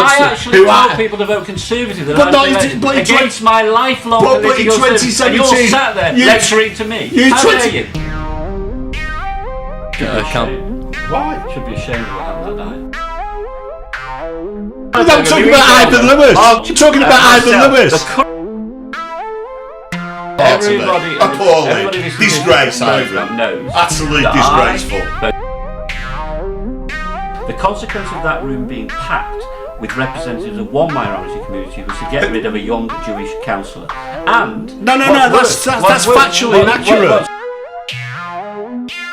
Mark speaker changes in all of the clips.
Speaker 1: I actually told people to vote Conservative against my lifelong political service, and you're sat there lecturing to me. How dare you?
Speaker 2: Why?
Speaker 1: Should be ashamed of what happened that night.
Speaker 2: I'm talking about Ivan Lewis. I'm talking about Ivan Lewis.
Speaker 1: Everybody,
Speaker 2: appalling, disgrace, Ivan. Absolutely disgraceful.
Speaker 1: The consequence of that room being packed with representatives of one minority community was to get rid of a young Jewish councillor. And
Speaker 2: no, that's factually inaccurate.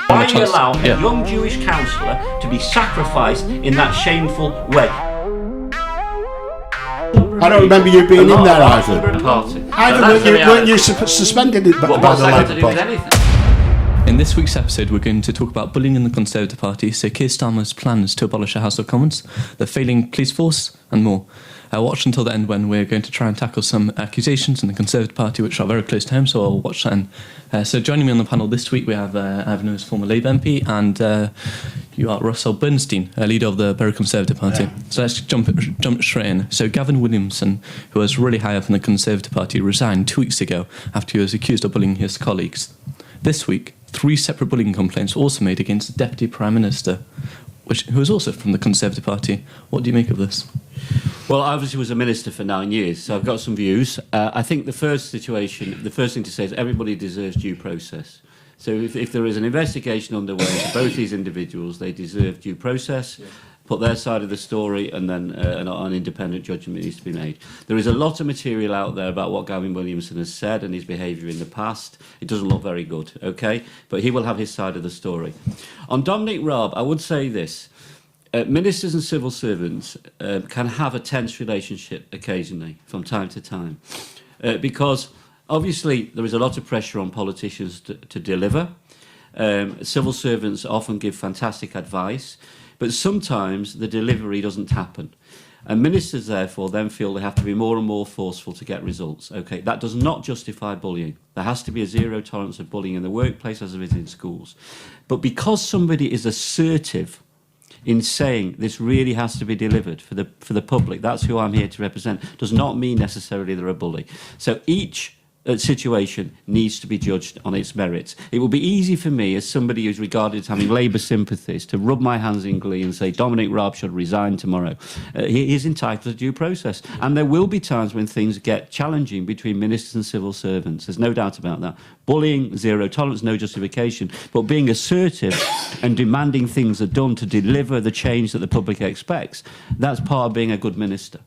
Speaker 1: Why do you allow a young Jewish councillor to be sacrificed in that shameful way?
Speaker 2: I don't remember you being in there, Ivan.
Speaker 1: Weren't
Speaker 2: you suspended by the Labour Party?
Speaker 3: In this week's episode, we're going to talk about bullying in the Conservative Party, Sir Keir Starmer's plans to abolish the House of Commons, the failing police force, and more. Watch until the end when we're going to try and tackle some accusations in the Conservative Party which are very close to home, so I'll watch that in. So joining me on the panel this week, we have Ivan Lewis, former Labour MP, and you are Russell Bernstein, leader of the Bury Conservative Party. Yeah. So let's jump straight in. So Gavin Williamson, who was really high up in the Conservative Party, resigned 2 weeks ago after he was accused of bullying his colleagues. This week, 3 separate bullying complaints were also made against the Deputy Prime Minister, who is also from the Conservative Party. What do you make of this?
Speaker 1: Well, I obviously was a minister for 9 years, so I've got some views. I think the first thing to say is everybody deserves due process. So if there is an investigation underway for both these individuals, they deserve due process. Yeah. Put their side of the story, and then an independent judgment needs to be made. There is a lot of material out there about what Gavin Williamson has said and his behaviour in the past. It doesn't look very good, okay? But he will have his side of the story. On Dominic Raab, I would say this. Ministers and civil servants can have a tense relationship occasionally, from time to time. Because, obviously, there is a lot of pressure on politicians to deliver. Civil servants often give fantastic advice. But sometimes the delivery doesn't happen. And ministers, therefore, then feel they have to be more and more forceful to get results. Okay, that does not justify bullying. There has to be a zero tolerance of bullying in the workplace as there is in schools. But because somebody is assertive in saying this really has to be delivered for the public, that's who I'm here to represent, does not mean necessarily they're a bully. So each situation needs to be judged on its merits. It will be easy for me, as somebody who's regarded as having Labour sympathies, to rub my hands in glee and say Dominic Raab should resign tomorrow. He is entitled to due process. And there will be times when things get challenging between ministers and civil servants. There's no doubt about that. Bullying, zero tolerance, no justification. But being assertive and demanding things are done to deliver the change that the public expects, that's part of being a good minister.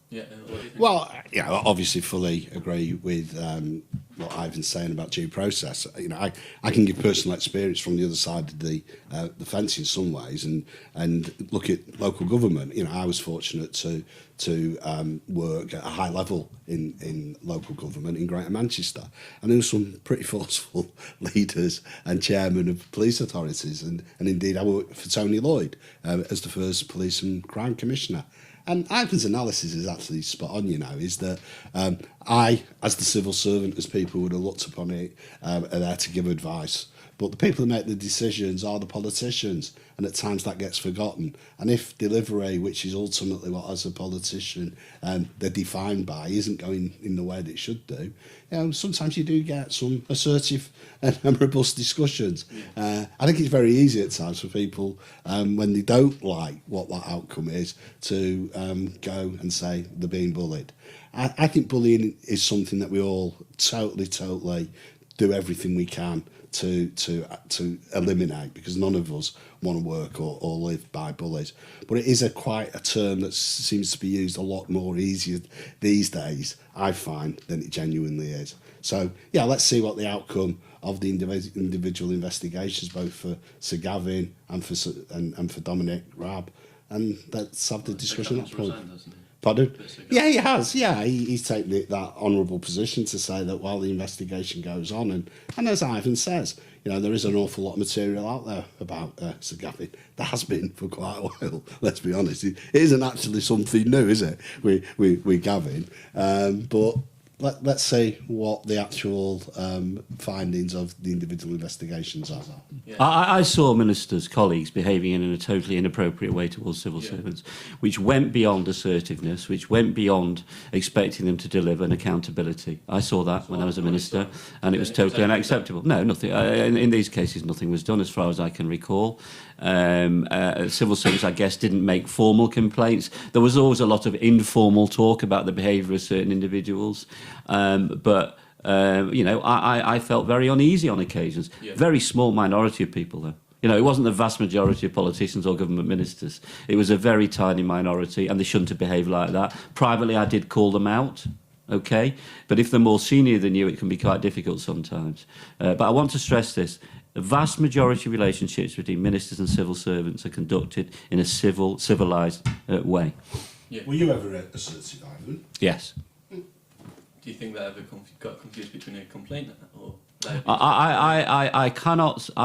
Speaker 2: Yeah. Well, yeah, I obviously fully agree with what Ivan's saying about due process. You know, I can give personal experience from the other side of the fence in some ways, and look at local government. You know, I was fortunate to work at a high level in local government in Greater Manchester, and there were some pretty forceful leaders and chairmen of police authorities, and indeed I worked for Tony Lloyd as the first police and crime commissioner. And Ivan's analysis is actually spot on, you know, is that I, as the civil servant, as people would have looked upon it, are there to give advice. But the people who make the decisions are the politicians, and at times that gets forgotten. And if delivery, which is ultimately what, as a politician, they're defined by, isn't going in the way that it should do, you know, sometimes you do get some assertive and robust discussions. I think it's very easy at times for people, when they don't like what that outcome is, to go and say they're being bullied. I think bullying is something that we all totally do everything we can to eliminate, because none of us want to work or live by bullies. But it is quite a term that seems to be used a lot more easier these days, I find, than it genuinely is. So, yeah, let's see what the outcome of the individual investigations, both for Sir Gavin and for Dominic Raab, and let's have the discussion at that point. Pardon? Yeah, he has. Yeah, he's taken that honourable position to say that while the investigation goes on, and as Ivan says, you know, there is an awful lot of material out there about Sir Gavin. There has been for quite a while. Let's be honest, it isn't actually something new, is it? We Gavin, but let's see what the actual findings of the individual investigations are.
Speaker 3: Yeah.
Speaker 1: I saw ministers' colleagues behaving in a totally inappropriate way towards civil servants, which went beyond assertiveness, which went beyond expecting them to deliver an accountability. I saw that when I was a minister, and it was totally unacceptable. No, nothing. In these cases, nothing was done, as far as I can recall. Civil servants, I guess, didn't make formal complaints. There was always a lot of informal talk about the behaviour of certain individuals, but I felt very uneasy on occasions.
Speaker 3: Yeah.
Speaker 1: Very small minority of people, though. It wasn't the vast majority of politicians or government ministers. It was a very tiny minority, and they shouldn't have behaved like that. Privately, I did call them out. Okay, but if they're more senior than you, it can be quite difficult sometimes. But I want to stress this. The vast majority of relationships between ministers and civil servants are conducted in a civilised way.
Speaker 3: Yeah.
Speaker 2: Were you ever assertive, Ivan?
Speaker 1: Yes.
Speaker 3: Do you think that ever got confused between a complaint or?
Speaker 1: I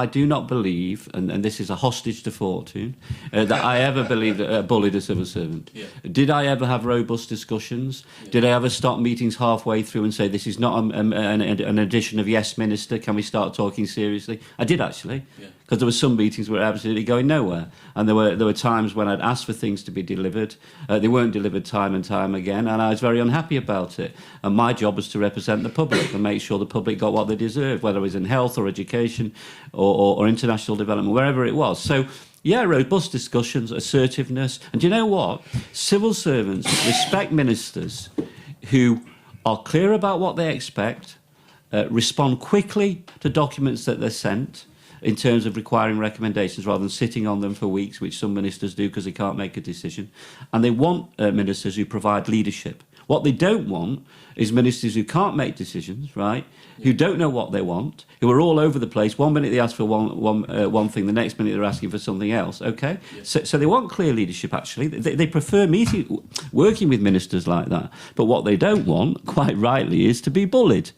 Speaker 1: do not believe, and this is a hostage to fortune, that I ever believed bullied a civil servant.
Speaker 3: Yeah.
Speaker 1: Did I ever have robust discussions?
Speaker 3: Yeah.
Speaker 1: Did I ever stop meetings halfway through and say, this is not an edition of Yes Minister, can we start talking seriously? I did, actually.
Speaker 3: Yeah.
Speaker 1: Because there were some meetings where absolutely going nowhere, and there were times when I'd asked for things to be delivered, they weren't delivered time and time again, and I was very unhappy about it. And my job was to represent the public and make sure the public got what they deserved, whether it was in health or education or international development, wherever it was. So, yeah, robust discussions, assertiveness, and do you know what? Civil servants respect ministers who are clear about what they expect, respond quickly to documents that they're sent, in terms of requiring recommendations rather than sitting on them for weeks, which some ministers do because they can't make a decision. And they want ministers who provide leadership. What they don't want is ministers who can't make decisions, right? Who don't know what they want, who are all over the place. 1 minute they ask for one thing, the next minute they're asking for something else, okay?
Speaker 3: Yeah.
Speaker 1: So they want clear leadership, actually. They prefer working with ministers like that. But what they don't want, quite rightly, is to be bullied.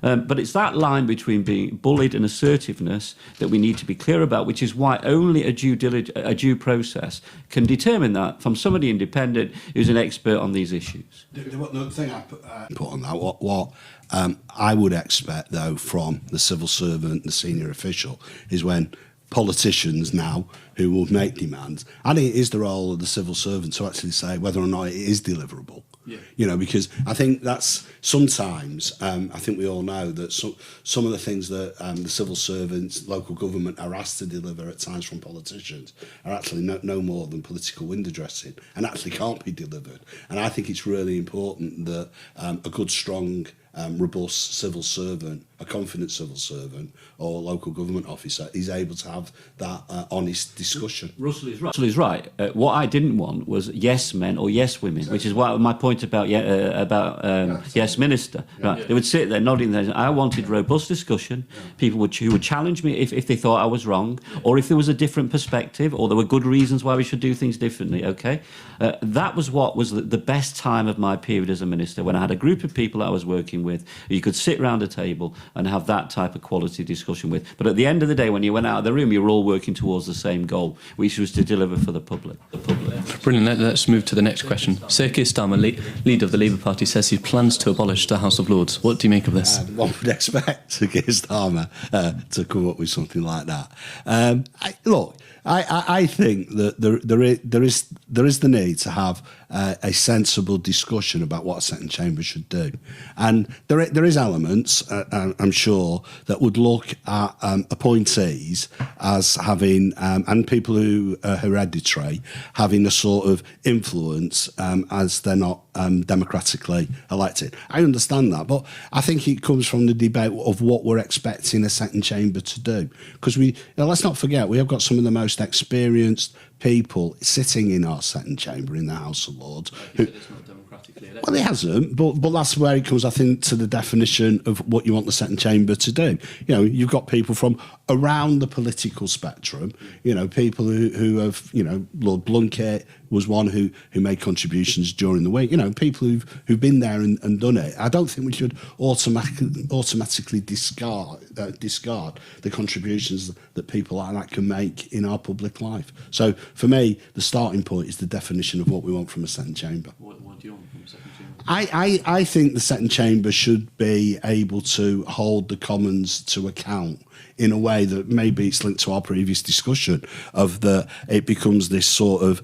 Speaker 1: But it's that line between being bullied and assertiveness that we need to be clear about, which is why only a due process can determine that from somebody independent who's an expert on these issues.
Speaker 2: The thing I put on that, what I would expect, though, from the civil servant, the senior official, is when politicians now who will make demands, I think it is the role of the civil servant to actually say whether or not it is deliverable. Yeah. Because I think that's sometimes, I think we all know that some of the things that the civil servants, local government are asked to deliver at times from politicians are actually no more than political window dressing and actually can't be delivered. And I think it's really important that a good, strong, robust civil servant, a confident civil servant or local government officer is able to have that honest discussion.
Speaker 1: Russell is right. What I didn't want was yes men or yes women, which is why my point about yes minister. Right?
Speaker 3: Yeah.
Speaker 1: They would sit there nodding their heads. I wanted robust discussion. People who would challenge me if they thought I was wrong, or if there was a different perspective, or there were good reasons why we should do things differently. Okay, that was what was the best time of my period as a minister, when I had a group of people that I was working with who you could sit round a table and have that type of quality discussion with. But at the end of the day, when you went out of the room, you were all working towards the same goal, which was to deliver for the public.
Speaker 3: Brilliant. Let's move to the next question. Sir Keir Starmer, leader of the Labour Party, says he plans to abolish the House of Lords. What do you make of this?
Speaker 2: One would expect Sir Keir Starmer to come up with something like that. I think that there is the need to have a sensible discussion about what a second chamber should do, and there is elements, I'm sure, that would look at appointees as having and people who are hereditary having a sort of influence as they're not democratically elected. I understand that, but I think it comes from the debate of what we're expecting a second chamber to do, because let's not forget we have got some of the most experienced people sitting in our second chamber in the House of Lords.
Speaker 3: It's not democratically elected.
Speaker 2: Well, it hasn't, but that's where it comes, I think, to the definition of what you want the second chamber to do. You've got people from around the political spectrum, people who have, Lord Blunkett was one who made contributions during the week, people who've been there and done it. I don't think we should automatically discard the contributions that people like that can make in our public life. So for me, the starting point is the definition of what we want from a second chamber.
Speaker 3: What do you want from a second chamber?
Speaker 2: I think the second chamber should be able to hold the Commons to account in a way that maybe it's linked to our previous discussion of it becomes this sort of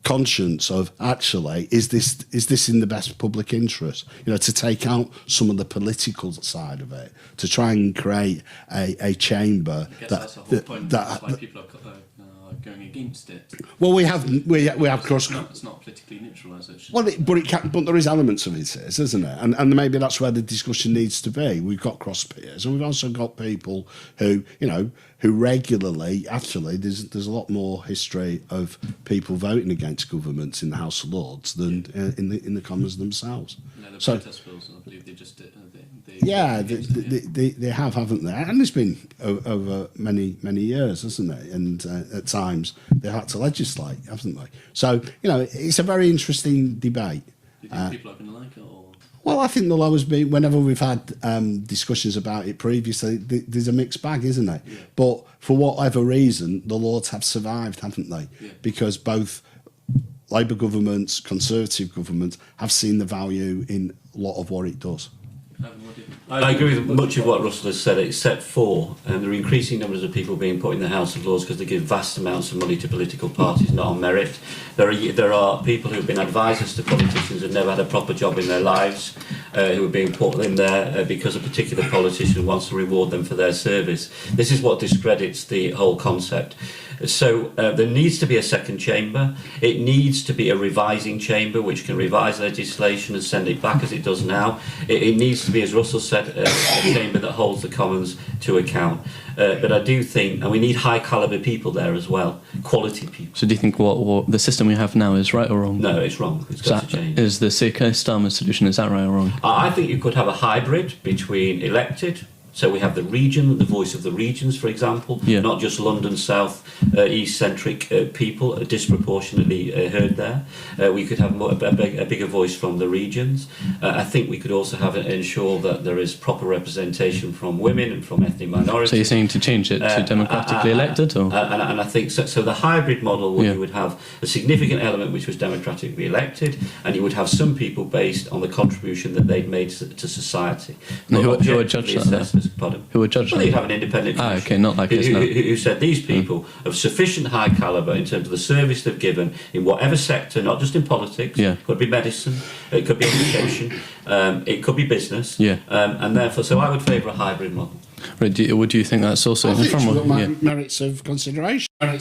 Speaker 2: conscience of actually is this in the best public interest, to take out some of the political side of it, to try and create a chamber
Speaker 3: that's the whole point. That's why people are going against it.
Speaker 2: Well, we have cross.
Speaker 3: It's not politically neutral, as it should.
Speaker 2: Well, but there is elements of it, isn't it? And maybe that's where the discussion needs to be. We've got cross peers, and we've also got people who regularly, actually, there's a lot more history of people voting against governments in the House of Lords than in the Commons themselves.
Speaker 3: No, the
Speaker 2: So.
Speaker 3: protest bills, I believe they just did.
Speaker 2: Yeah, they have, haven't they? And it's been over many years, hasn't it? And at times they had to legislate, haven't they? So it's a very interesting debate.
Speaker 3: Do you think people are going to like it, or?
Speaker 2: Well, I think there'll always be, whenever we've had discussions about it previously, there's a mixed bag, isn't there?
Speaker 3: Yeah.
Speaker 2: But for whatever reason, the Lords have survived, haven't they?
Speaker 3: Yeah.
Speaker 2: Because both Labour governments, Conservative governments have seen the value in a lot of what it does.
Speaker 1: I agree with much of what Russell has said, except for there are increasing numbers of people being put in the House of Lords because they give vast amounts of money to political parties, not on merit. There are people who have been advisors to politicians and never had a proper job in their lives, who are being put in there because a particular politician wants to reward them for their service. This is what discredits the whole concept. So there needs to be a second chamber. It needs to be a revising chamber which can revise legislation and send it back as it does now. It needs to be, as Russell said, a chamber that holds the Commons to account. But I do think, and we need high calibre people there as well, quality people.
Speaker 3: So do you think what the system we have now is right or wrong?
Speaker 1: No, it's wrong. It's got to change.
Speaker 3: Is the Keir Starmer solution, is that right or wrong?
Speaker 1: I think you could have a hybrid between elected. So we have the region, the voice of the regions, for example, not just London South, East-centric people disproportionately heard there. We could have a bigger voice from the regions. I think we could also ensure that there is proper representation from women and from ethnic minorities.
Speaker 3: So you're saying to change it to democratically elected? Or?
Speaker 1: And I think so the hybrid model where you would have a significant element which was democratically elected, and you would have some people based on the contribution that they'd made to society.
Speaker 3: Who would judge that?
Speaker 1: Pardon?
Speaker 3: Who would judge
Speaker 1: that?
Speaker 3: Well,
Speaker 1: you'd have an independent commission.
Speaker 3: Okay, not like this now.
Speaker 1: Who said these people of sufficient high calibre in terms of the service they've given in whatever sector, not just in politics, could be medicine, it could be education, it could be business, and therefore, so I would favour a hybrid model.
Speaker 3: Would you think that's also
Speaker 2: I think it's got merits of consideration. I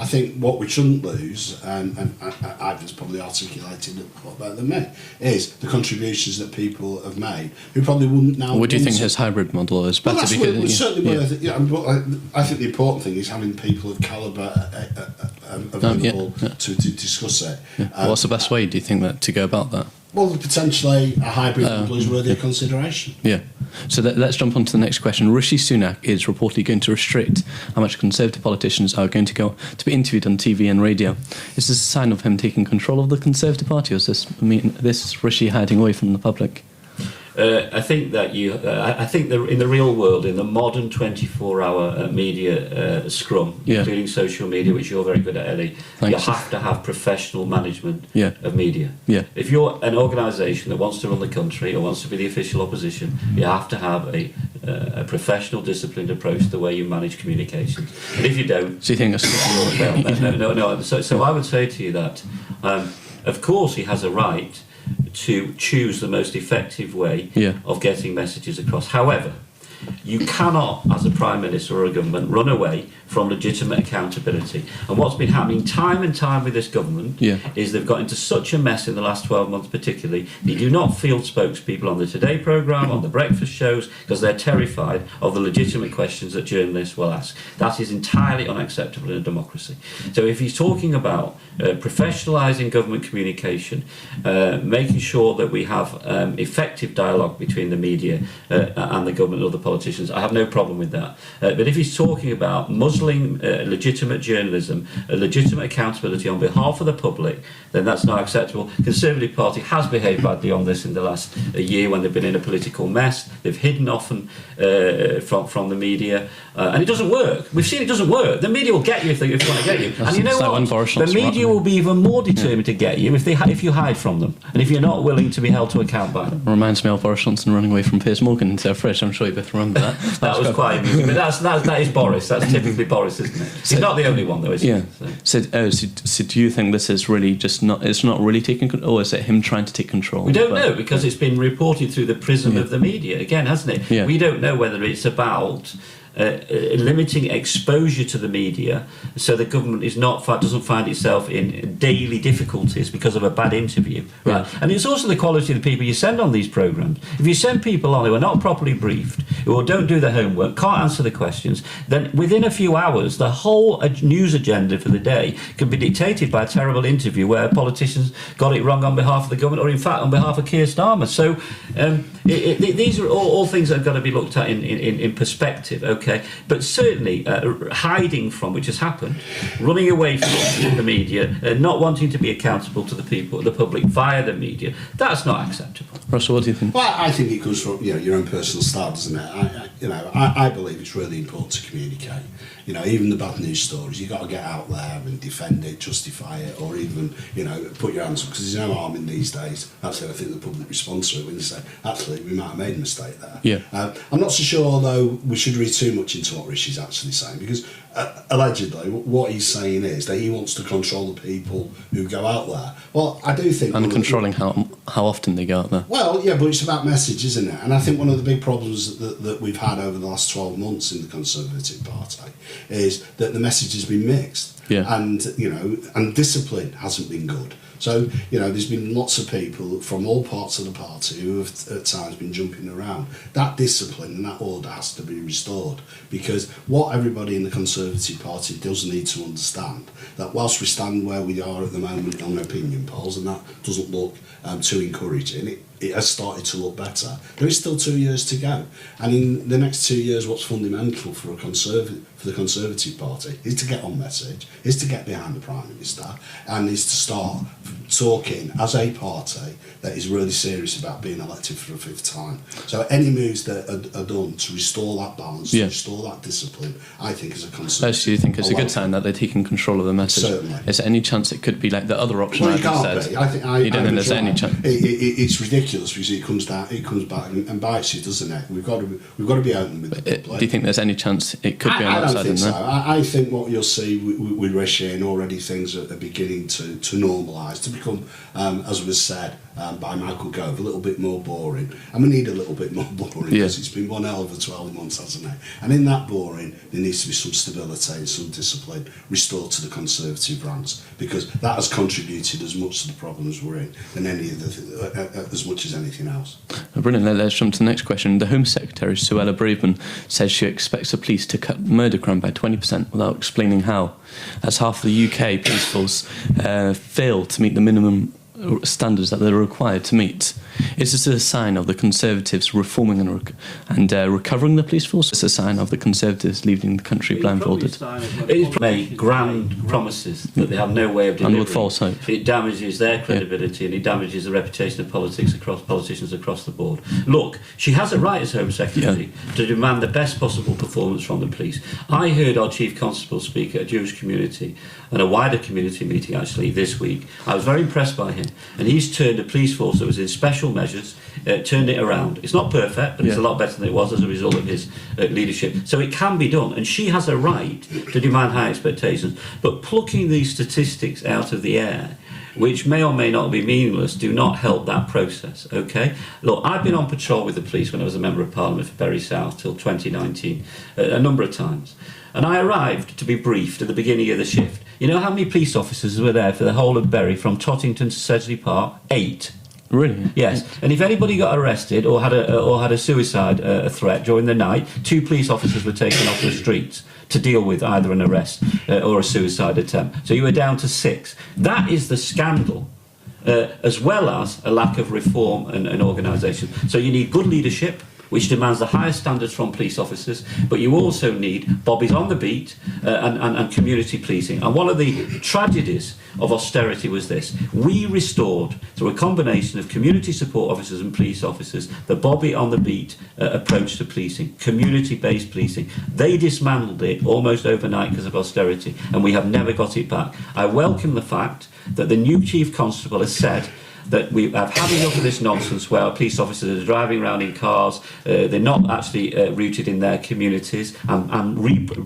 Speaker 2: think what we shouldn't lose, and Ivan's probably articulated it a lot better than me, is the contributions that people have made who probably wouldn't now.
Speaker 3: Would you think his hybrid model is better?
Speaker 2: Well, certainly. I think the important thing is having people of calibre available to discuss it.
Speaker 3: What's the best way, do you think, to go about that?
Speaker 2: Well, potentially a hybrid model is worthy of consideration.
Speaker 3: Yeah. So let's jump on to the next question. Rishi Sunak is reportedly going to restrict how much Conservative politicians are going to be interviewed on TV and radio. Is this a sign of him taking control of the Conservative Party, or is this Rishi hiding away from the public?
Speaker 1: I think that in the real world, in the modern 24-hour media scrum, including social media, which you're very good at, Ellie, you have to have professional management of media. Yeah. If you're an organisation that wants to run the country or wants to be the official opposition, you have to have a professional, disciplined approach to the way you manage communications. And if you don't,
Speaker 3: so you think that's
Speaker 1: no. So I would say to you that, of course, he has a right to choose the most effective way of getting messages across. However, you cannot, as a Prime Minister or a government, run away from legitimate accountability. And what's been happening time and time with this government is they've got into such a mess in the last 12 months particularly, they do not field spokespeople on the Today programme, on the breakfast shows, because they're terrified of the legitimate questions that journalists will ask. That is entirely unacceptable in a democracy. So if he's talking about professionalising government communication, making sure that we have effective dialogue between the media and the government and other politicians, I have no problem with that. But if he's talking about muzzling legitimate journalism, legitimate accountability on behalf of the public, then that's not acceptable. Conservative Party has behaved badly on this in the last year when they've been in a political mess. They've hidden often from the media, and it doesn't work. We've seen it doesn't work. The media will get you if they want to get you. And you know what? The media will be even more determined to get you if you hide from them, and if you're not willing to be held to account by them.
Speaker 3: Reminds me of Boris Johnson running away from Piers Morgan into a fridge. I'm sure you both remember that.
Speaker 1: That was quite amusing. But that is Boris. That's typically Boris, isn't it? He's not the only one, though, is he?
Speaker 3: Yeah. So do you think this is really just not? It's not really taking control, or is it him trying to take control?
Speaker 1: We don't know, because it's been reported through the prism of the media again, hasn't it?
Speaker 3: Yeah.
Speaker 1: We don't know whether it's about limiting exposure to the media, so the government doesn't find itself in daily difficulties because of a bad interview, right? And it's also the quality of the people you send on these programmes. If you send people on who are not properly briefed, who don't do their homework, can't answer the questions, then within a few hours the whole news agenda for the day can be dictated by a terrible interview where politicians got it wrong on behalf of the government, or in fact on behalf of Keir Starmer. So these are all things that have got to be looked at in perspective. Okay, but certainly hiding from, which has happened, running away from the media, not wanting to be accountable to the people, the public via the media, that's not acceptable.
Speaker 3: Russell, what do you think?
Speaker 2: Well, I think it comes from your own personal style, doesn't it? I believe it's really important to communicate. Even the bad news stories, you've got to get out there and defend it, justify it, or even put your hands up, because there's no harm in these days. Actually, I think the public responds to it when they say, actually, we might have made a mistake there.
Speaker 3: Yeah.
Speaker 2: I'm not so sure, though, we should read too much into what Rishi's actually saying, because allegedly what he's saying is that he wants to control the people who go out there. Well, I do think...
Speaker 3: And controlling how often they go out there.
Speaker 2: Well, yeah, but it's about message, isn't it? And I think one of the big problems that we've had over the last 12 months in the Conservative Party is that the message has been mixed.
Speaker 3: Yeah.
Speaker 2: And, and discipline hasn't been good. So, there's been lots of people from all parts of the party who have at times been jumping around. That discipline and that order has to be restored, because what everybody in the Conservative Party does need to understand, that whilst we stand where we are at the moment on opinion polls, and that doesn't look too encouraging, it has started to look better. There is still 2 years to go, and in the next 2 years, what's fundamental for the Conservative Party is to get on message, is to get behind the Prime Minister, and is to start talking as a party that is really serious about being elected for a fifth time. So any moves that are done to restore that balance, to restore that discipline, I think is a Conservative.
Speaker 3: Do you think it's a good sign that they're taking control of the message?
Speaker 2: Certainly.
Speaker 3: Is there any chance it could be like the other option
Speaker 2: Well,
Speaker 3: I just said? You don't think there's any chance?
Speaker 2: It's ridiculous, because it comes back and bites you, doesn't it? We've got to be open with the public.
Speaker 3: Do you think there's any chance it could be on that side?
Speaker 2: I don't think so. I think what you'll see with Rishi, and already things are beginning to normalise, to become, as was said by Michael Gove, a little bit more boring. And we need a little bit more boring, because it's been one hell of a 12 months, hasn't it? And in that boring, there needs to be some stability and some discipline restored to the Conservative ranks, because that has contributed as much to the problems we're in than as much as anything else.
Speaker 3: Brilliant. Let's jump to the next question. The Home Secretary, Suella Braverman, says she expects the police to cut murder crime by 20% without explaining how, as half the UK police force fail to meet the minimum standards that they're required to meet. Is this a sign of the Conservatives reforming and recovering the police force? It's a sign of the Conservatives leaving the country blindfolded.
Speaker 1: It's make grand promises that they have no way of delivering.
Speaker 3: And with false hope.
Speaker 1: It damages their credibility, and it damages the reputation of politicians across the board. Look, she has a right as Home Secretary to demand the best possible performance from the police. I heard our Chief Constable speak at a Jewish community and a wider community meeting actually this week. I was very impressed by him, and he's turned a police force that was in special measures, turned it around. It's not perfect, but it's a lot better than it was as a result of his leadership. So it can be done, and she has a right to demand high expectations. But plucking these statistics out of the air, which may or may not be meaningless, do not help that process, okay? Look, I've been on patrol with the police when I was a Member of Parliament for Bury South till 2019, a number of times. And I arrived to be briefed at the beginning of the shift. You know how many police officers were there for the whole of Bury, from Tottington to Sedgley Park? 8.
Speaker 3: Really?
Speaker 1: Yes. And if anybody got arrested or had a suicide threat during the night, 2 police officers were taken off the streets to deal with either an arrest or a suicide attempt. So you were down to 6. That is the scandal, as well as a lack of reform and organisation. So you need good leadership. which demands the highest standards from police officers, but you also need bobbies on the beat and community policing. And one of the tragedies of austerity was this. We restored, through a combination of community support officers and police officers, the bobby on the beat approach to policing, community-based policing. They dismantled it almost overnight because of austerity, and we have never got it back. I welcome the fact that the new Chief Constable has said that we have had enough of this nonsense where our police officers are driving around in cars, they're not actually rooted in their communities, and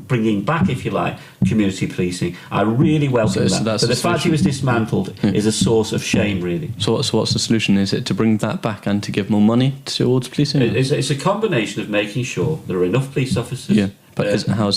Speaker 1: bringing back, if you like, community policing. I really welcome that. But the fact he was dismantled is a source of shame, really.
Speaker 3: So what's the solution? Is it to bring that back and to give more money towards policing?
Speaker 1: It's a combination of making sure there are enough police officers.
Speaker 3: Yeah. But how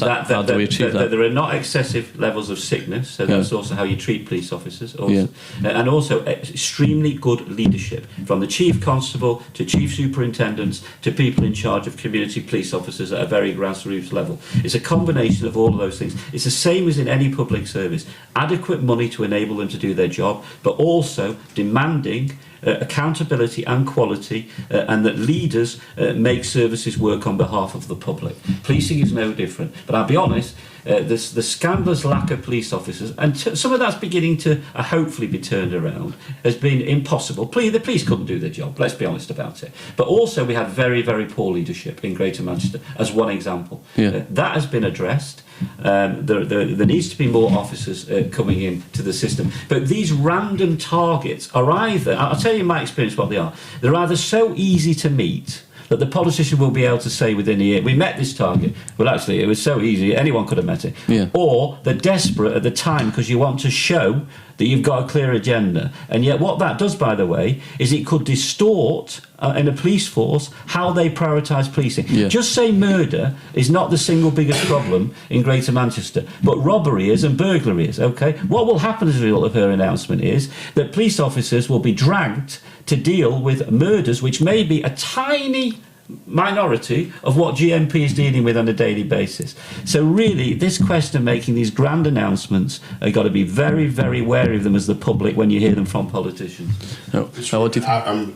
Speaker 3: do we achieve that?
Speaker 1: There are not excessive levels of sickness, so that's also how you treat police officers. Also. And also extremely good leadership, from the Chief Constable to Chief Superintendents to people in charge of community police officers at a very grassroots level. It's a combination of all of those things. It's the same as in any public service. Adequate money to enable them to do their job, but also demanding accountability and quality, and that leaders make services work on behalf of the public. Policing is no different. But I'll be honest, the scandalous lack of police officers, and some of that's beginning to hopefully be turned around, has been impossible. The police couldn't do their job, let's be honest about it. But also we had very, very poor leadership in Greater Manchester, as one example. That has been addressed. There needs to be more officers coming into the system. But these random targets are either, I'll tell you in my experience what they are, they're either so easy to meet that the politician will be able to say within a year, we met this target. Well, actually, it was so easy, anyone could have met it. Or they're desperate at the time because you want to show that you've got a clear agenda. And yet what that does, by the way, is it could distort in a police force how they prioritise policing. Just say murder is not the single biggest problem in Greater Manchester, but robbery is and burglary is, okay? What will happen as a result of her announcement is that police officers will be dragged to deal with murders, which may be a tiny minority of what GMP is dealing with on a daily basis. So really, this question of making these grand announcements, you've got to be very, very wary of them as the public when you hear them from politicians.
Speaker 2: What do you think?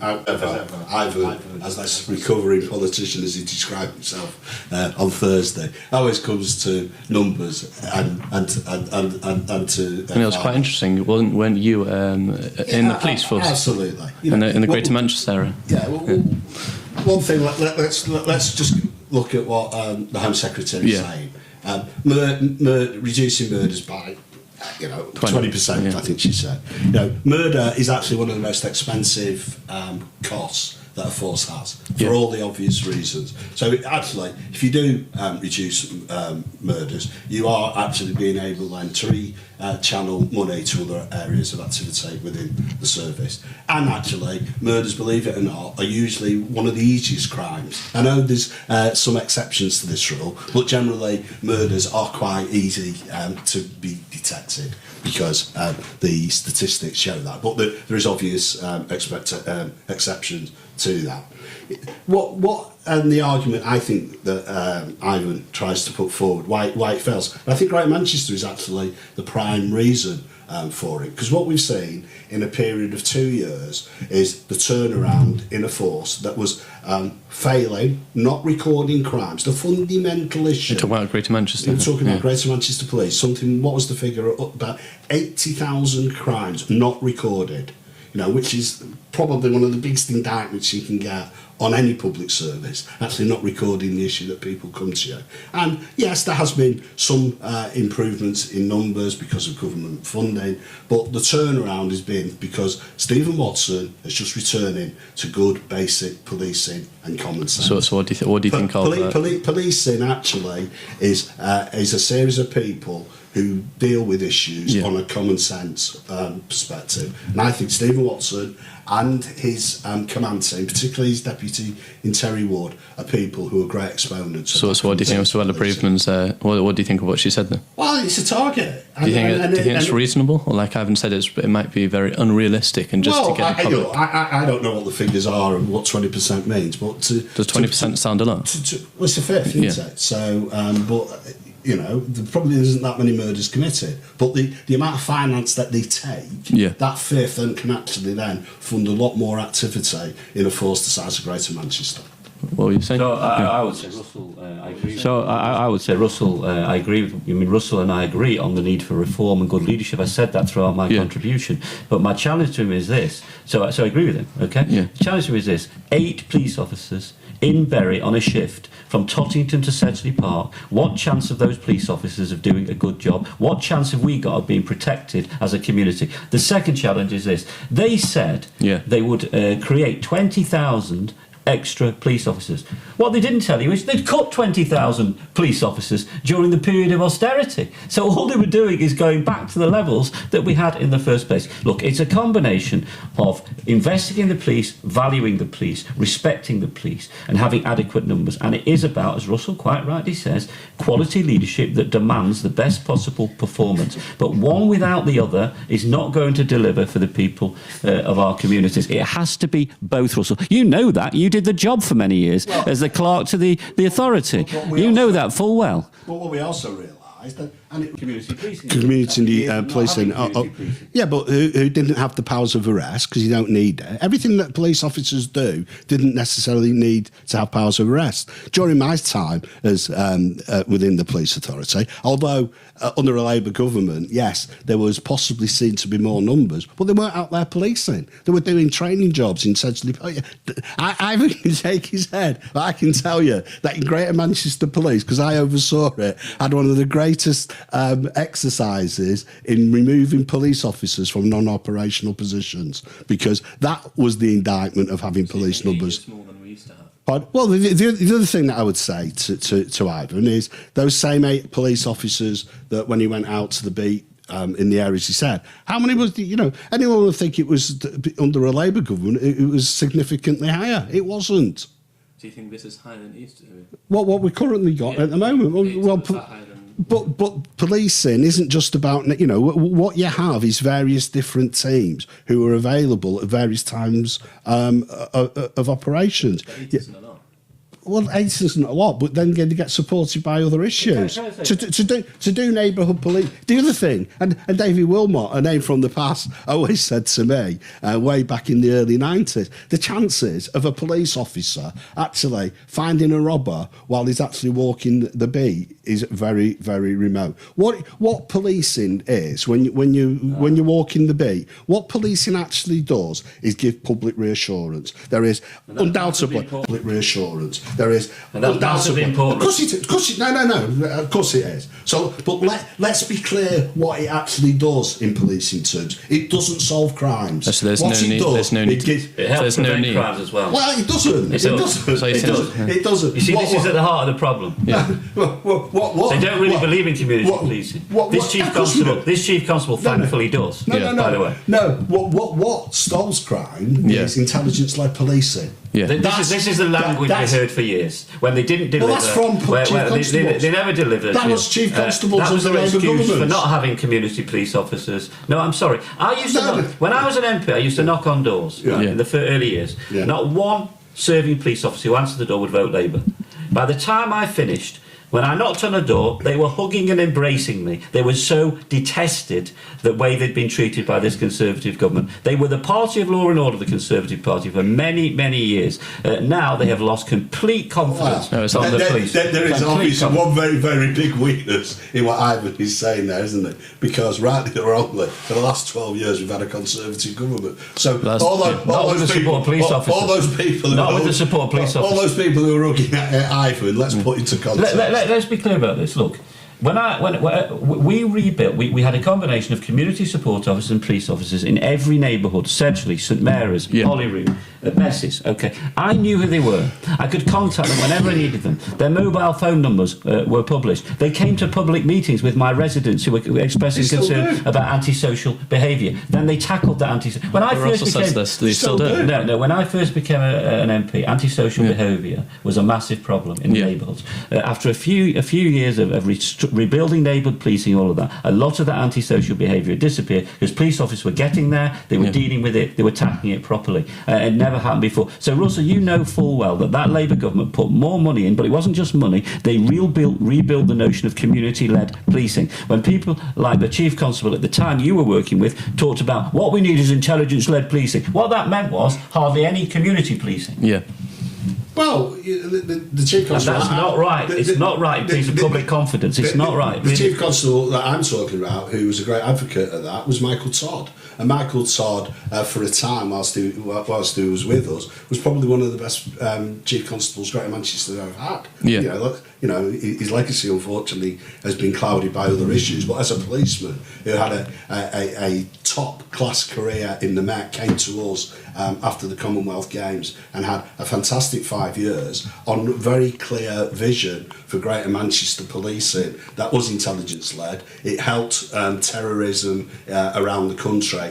Speaker 2: Ivan, as this recovering politician, as he described himself on Thursday, always comes to numbers and to.
Speaker 3: And it was quite interesting, wasn't when you in the police force?
Speaker 2: Absolutely.
Speaker 3: In the Greater Manchester area.
Speaker 2: Yeah. One thing, let's just look at what the Home Secretary is saying. Reducing murders by 20%, I think she said. Murder is actually one of the most expensive costs that a force has, for all the obvious reasons. So actually, if you do reduce murders, you are actually being able then to channel money to other areas of activity within the service. And actually, murders, believe it or not, are usually one of the easiest crimes. I know there's some exceptions to this rule, but generally murders are quite easy to be detected because the statistics show that. But there is obvious exceptions to that. What and the argument I think that Ivan tries to put forward, why it fails, and I think Greater Manchester is actually the prime reason for it, because what we've seen in a period of 2 years is the turnaround in a force that was failing, not recording crimes, the fundamental issue.
Speaker 3: You're talking about Greater Manchester.
Speaker 2: We're talking about Greater Manchester Police. What was the figure? About 80,000 crimes not recorded. Which is probably one of the biggest indictments you can get on any public service, actually not recording the issue that people come to you. And yes, there has been some improvements in numbers because of government funding, but the turnaround has been because Stephen Watson is just returning to good basic policing and common sense. So
Speaker 3: what do you think of
Speaker 2: policing actually is a series of people who deal with issues on a common sense perspective. And I think Stephen Watson and his command team, particularly his deputy in Terry Ward, are people who are great exponents.
Speaker 3: So what do you think of Suella Braverman's, what do you think of what she said then?
Speaker 2: Well, it's a target.
Speaker 3: Do you think it's reasonable? Or like Ivan said, it might be very unrealistic and just to get the public...
Speaker 2: I don't know what the figures are and what 20% means, but...
Speaker 3: Does 20% sound a lot?
Speaker 2: Well, it's a fifth, isn't it? So, but... there probably isn't that many murders committed, but the amount of finance that they take, that fifth, then can actually then fund a lot more activity in a force the size of Greater Manchester.
Speaker 3: what were you saying?
Speaker 1: So I would say Russell, I agree. So I would say Russell, I agree with you. I mean, Russell and I agree on the need for reform and good leadership. I said that throughout my contribution. But my challenge to him is this. So I agree with him. Okay.
Speaker 3: Yeah.
Speaker 1: The challenge to him is this: 8 police officers in Bury on a shift from Tottington to Sedgley Park. What chance have those police officers of doing a good job? What chance have we got of being protected as a community? The second challenge is this: they said they would create 20,000 extra police officers. What they didn't tell you is they'd cut 20,000 police officers during the period of austerity. So all they were doing is going back to the levels that we had in the first place. Look, it's a combination of investing in the police, valuing the police, respecting the police, and having adequate numbers. And it is about, as Russell quite rightly says, quality leadership that demands the best possible performance. But one without the other is not going to deliver for the people of our communities. It has to be both, Russell. You know that. You did the job for many years as the clerk to the authority. You know that full well.
Speaker 2: But what we also realised,
Speaker 1: Community policing.
Speaker 2: Policing. Yeah, but who didn't have the powers of arrest because you don't need it. Everything that police officers do didn't necessarily need to have powers of arrest. During my time as within the police authority, although under a Labour government, yes, there was possibly seen to be more numbers, but they weren't out there policing. They were doing training jobs in Sedgley Park. I can shake his head, but I can tell you that in Greater Manchester Police, because I oversaw it, had one of the greatest exercises in removing police officers from non-operational positions, because that was the indictment of having police numbers.
Speaker 3: More than we used to have.
Speaker 2: Well, the other thing that I would say to Ivan is those same 8 police officers that when he went out to the beat in the areas he said, how many was, anyone would think it was under a Labour government, it was significantly higher. It wasn't.
Speaker 3: Do you think this is higher than it used to be?
Speaker 2: What we currently got at the moment. But policing isn't just about, what you have is various different teams who are available at various times of operations.
Speaker 3: But 8 isn't a lot.
Speaker 2: Well, 8 isn't a lot, but then they get supported by other issues. To do neighbourhood police. The other thing, and David Wilmot, a name from the past, always said to me, way back in the early 90s, the chances of a police officer actually finding a robber while he's actually walking the beat is very, very remote. What policing is, when you're walking the beat, what policing actually does is give public reassurance. There is undoubtedly public reassurance. There is
Speaker 1: undoubtedly important.
Speaker 2: Of course it is. So, but let's be clear what it actually does in policing terms. It doesn't solve crimes.
Speaker 3: So there's no need.
Speaker 1: It helps prevent crimes as well.
Speaker 2: Well, it doesn't. It doesn't.
Speaker 1: You see, this is at the heart of the problem.
Speaker 2: Yeah.
Speaker 1: They don't really believe in community policing. This chief constable thankfully does.
Speaker 2: No.
Speaker 1: By the way,
Speaker 2: what stalls crime is intelligence-led policing.
Speaker 3: Yeah.
Speaker 1: This is the language we heard for years when they didn't deliver.
Speaker 2: Well, that's from Chief Constables.
Speaker 1: They never delivered.
Speaker 2: That was Chief Constables
Speaker 1: that was
Speaker 2: of the
Speaker 1: their
Speaker 2: Labour
Speaker 1: excuse
Speaker 2: government
Speaker 1: for not having community police officers. No, I'm sorry. When I was an MP, I used to knock on doors in the early years.
Speaker 2: Yeah.
Speaker 1: Not one serving police officer who answered the door would vote Labour. By the time I finished, when I knocked on a door, they were hugging and embracing me. They were so detested the way they'd been treated by this Conservative government. They were the party of law and order, the Conservative Party, for many, many years. Now they have lost complete confidence on the police.
Speaker 2: There is obviously one very, very big weakness in what Ivan is saying there, isn't it? Because rightly or wrongly, for the last 12 years we've had a Conservative government. So all those people who are hugging at Ivan, let's put into context.
Speaker 1: Let's be clear about this. Look, when we rebuilt, we had a combination of community support officers and police officers in every neighbourhood: Sedgley, St Mary's, Holyrood, Mess's. Okay, I knew who they were. I could contact them whenever I needed them. Their mobile phone numbers were published. They came to public meetings with my residents who were expressing concern about antisocial behaviour. Then they tackled that antisocial. When I first became when I first became an MP, antisocial behaviour was a massive problem in the neighbourhoods. After a few years of rebuilding neighbourhood policing, all of that, a lot of that antisocial behaviour disappeared because police officers were getting there, they were dealing with it, they were tackling it properly. It never happened before. So, Russell, you know full well that Labour government put more money in, but it wasn't just money. They rebuilt the notion of community-led policing. When people like the Chief Constable at the time you were working with talked about what we need is intelligence-led policing, what that meant was hardly any community policing.
Speaker 3: Yeah.
Speaker 2: Well, the chief constable...
Speaker 1: And that's not right. It's not right in terms of public confidence. It's not right.
Speaker 2: The chief constable that I'm talking about, who was a great advocate of that, was Michael Todd. And Michael Todd, for a time, whilst he was with us, was probably one of the best chief constables Greater Manchester ever had.
Speaker 3: Yeah.
Speaker 2: His legacy, unfortunately, has been clouded by other issues. But as a policeman who had a top-class career in the Met, came to us after the Commonwealth Games and had a fantastic 5 years on very clear vision for Greater Manchester policing that was intelligence-led. It helped terrorism around the country.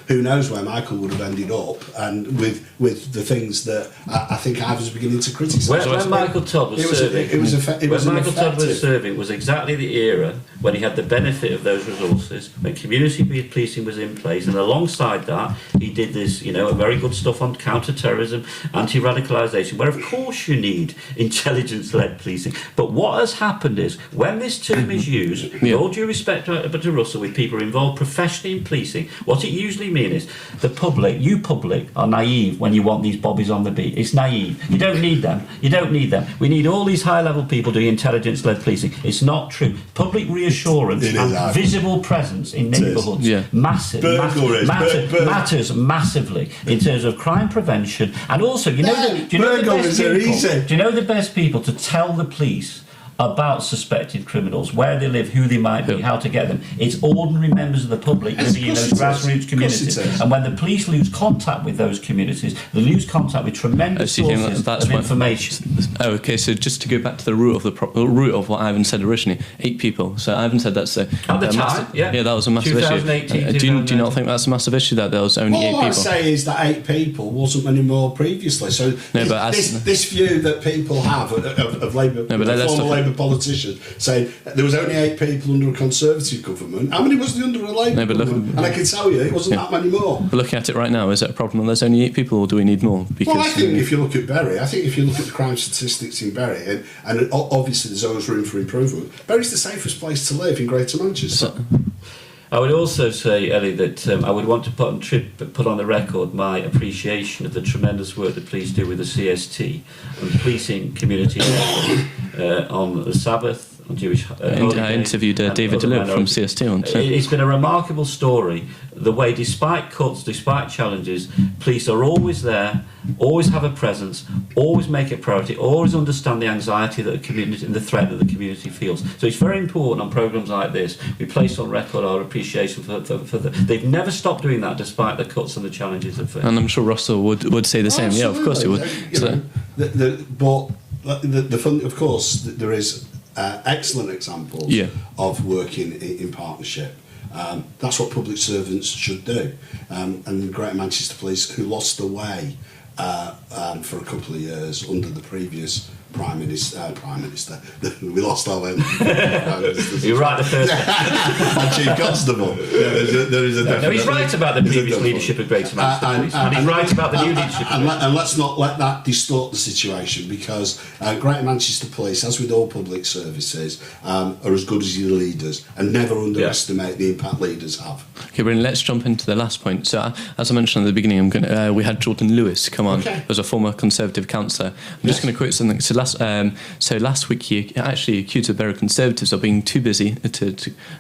Speaker 2: Who knows where Michael would have ended up, and with the things that I think I was beginning to criticise.
Speaker 1: When Michael Todd was serving, was exactly the era when he had the benefit of those resources, when community policing was in place, and alongside that he did this, very good stuff on counter-terrorism, anti-radicalisation, where of course you need intelligence-led policing. But what has happened is, when this term is used, with all due respect to Russell, with people involved professionally in policing, what it usually means is the public, you public, are naive when you want these bobbies on the beat. It's naive. You don't need them. We need all these high-level people doing intelligence-led policing. It's not true. Public reassurance and visible presence in neighbourhoods matters massively in terms of crime prevention, and also, do you know the best people to tell the police about suspected criminals, where they live, who they might be, how to get them? It's ordinary members of the public living in those grassroots communities. And when the police lose contact with those communities, they lose contact with tremendous sources of information.
Speaker 3: Okay, so just to go back to the root of what Ivan said originally, 8 people. So Ivan said that's
Speaker 1: at the time,
Speaker 3: that was a massive issue. Do you not think that's a massive issue, that there was only 8 people?
Speaker 2: All I say is that 8 people wasn't many more previously. So this view that people have of Labour, former Labour politicians, saying there was only 8 people under a Conservative government. How many was there under a Labour government? And I can tell you, it wasn't that many more.
Speaker 3: But looking at it right now, is it a problem that there's only 8 people, or do we need more?
Speaker 2: Well, I think if you look at Bury, the crime statistics in Bury, and obviously there's always room for improvement, Bury's the safest place to live in Greater Manchester.
Speaker 1: I would also say, Ellie, that I would want to put on the record my appreciation of the tremendous work the police do with the CST and policing community on the Sabbath, on Jewish holiday.
Speaker 3: I interviewed David DeLuke from CST on too.
Speaker 1: It's been a remarkable story, the way, despite cuts, despite challenges, police are always there, always have a presence, always make it priority, always understand the anxiety that the community and the threat that the community feels. So it's very important on programmes like this, we place on record our appreciation for they've never stopped doing that despite the cuts and the challenges of it.
Speaker 3: And I'm sure Russell would say the same. Yeah, of course he would.
Speaker 2: Of course, there is excellent examples of working in partnership. That's what public servants should do. And Greater Manchester Police, who lost their way for a couple of years under the previous Prime Minister, we lost our way.
Speaker 1: You're right the first
Speaker 2: and Chief Constable. There is a
Speaker 1: no, he's right about the previous leadership of Greater Manchester Police, and he's right about the new leadership.
Speaker 2: And let's not let that distort the situation, because Greater Manchester Police, as with all public services, are as good as your leaders, and never underestimate the impact leaders have.
Speaker 3: Okay, brilliant. Let's jump into the last point. So, as I mentioned at the beginning, we had Jordan Lewis come on as a former Conservative councillor. I'm just going to quote something. So last week he actually accused the Bury Conservatives of being too busy,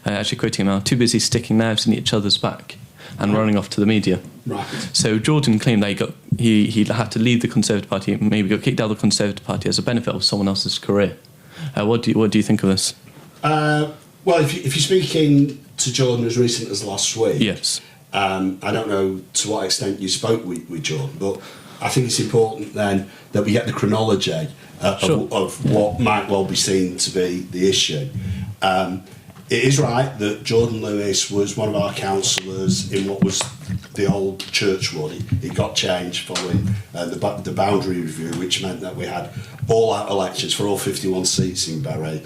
Speaker 3: actually quoting him now, too busy sticking knives in each other's back and running off to the media.
Speaker 2: Right.
Speaker 3: So Jordan claimed that he had to leave the Conservative Party, maybe got kicked out of the Conservative Party as a benefit of someone else's career. What do you think of this?
Speaker 2: Well, if you're speaking to Jordan as recent as last week,
Speaker 3: yes.
Speaker 2: I don't know to what extent you spoke with Jordan, but I think it's important then that we get the chronology of what might well be seen to be the issue. It is right that Jordan Lewis was one of our councillors in what was the old Churchwood. It got changed following the boundary review, which meant that we had all-out elections for all 51 seats in Bury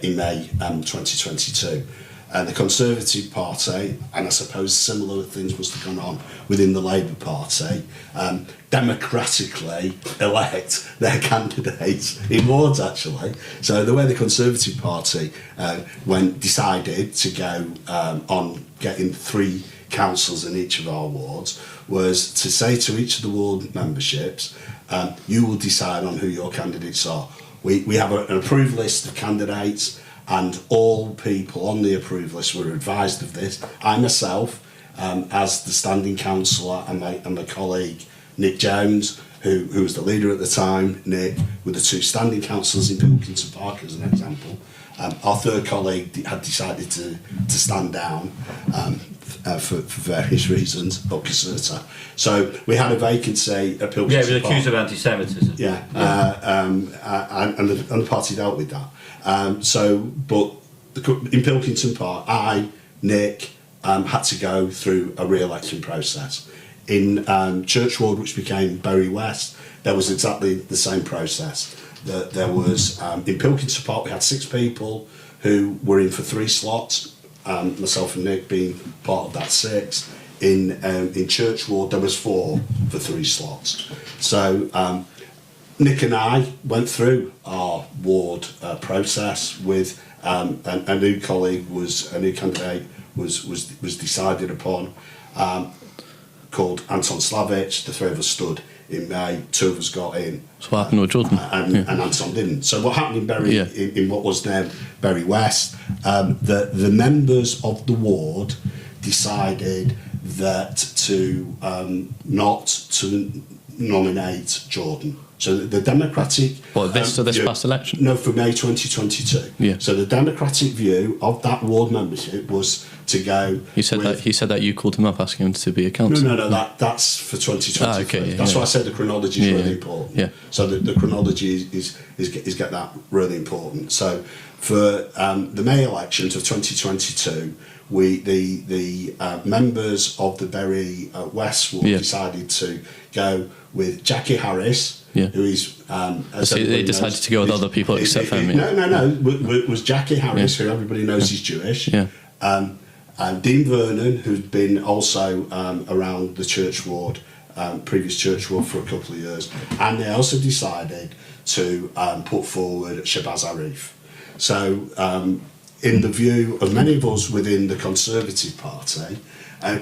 Speaker 2: in May 2022. The Conservative Party, and I suppose similar things must have gone on within the Labour Party, democratically elect their candidates in wards, actually. So the way the Conservative Party decided to go on getting 3 councils in each of our wards was to say to each of the ward memberships, you will decide on who your candidates are. We have an approved list of candidates, and all people on the approved list were advised of this. I myself, as the standing councillor, and my colleague Nick Jones, who was the leader at the time, Nick, were the two standing councillors in Pilkington Park, as an example. Our third colleague had decided to stand down for various reasons, or Caserta. So we had a vacancy at Pilkington Park.
Speaker 1: Yeah, he was accused of anti-Semitism.
Speaker 2: Yeah, and the party dealt with that. But in Pilkington Park, Nick, had to go through a re-election process. In Church Ward, which became Bury West, there was exactly the same process. There was in Pilkington Park, we had 6 people who were in for 3 slots. Myself and Nick being part of that 6. In Church Ward, there was 4 for 3 slots. So Nick and I went through our ward process with a new colleague a new candidate was decided upon, called Anton Slavic. The 3 of us stood in May, 2 of us got in.
Speaker 3: So what happened with Jordan?
Speaker 2: And Anton didn't. So what happened in Bury, in what was then Bury West, the members of the ward decided that not to nominate Jordan. So the Democratic...
Speaker 3: this past election?
Speaker 2: No, for May 2022.
Speaker 3: Yeah.
Speaker 2: So the Democratic view of that ward membership was to go...
Speaker 3: He said that you called him up asking him to be a councillor.
Speaker 2: No, that's for 2023.
Speaker 3: Okay,
Speaker 2: that's why I said the chronology is really important.
Speaker 3: Yeah.
Speaker 2: So the chronology is get that really important. So for the May elections of 2022, the members of the Bury West ward decided to go with Jackie Harris, who is...
Speaker 3: they decided to go with other people except for me.
Speaker 2: No. Was Jackie Harris, who everybody knows is Jewish.
Speaker 3: Yeah.
Speaker 2: Dean Vernon, who'd been also around the Church Ward, previous Church Ward for a couple of years. And they also decided to put forward Shabazz Arif. So in the view of many of us within the Conservative Party,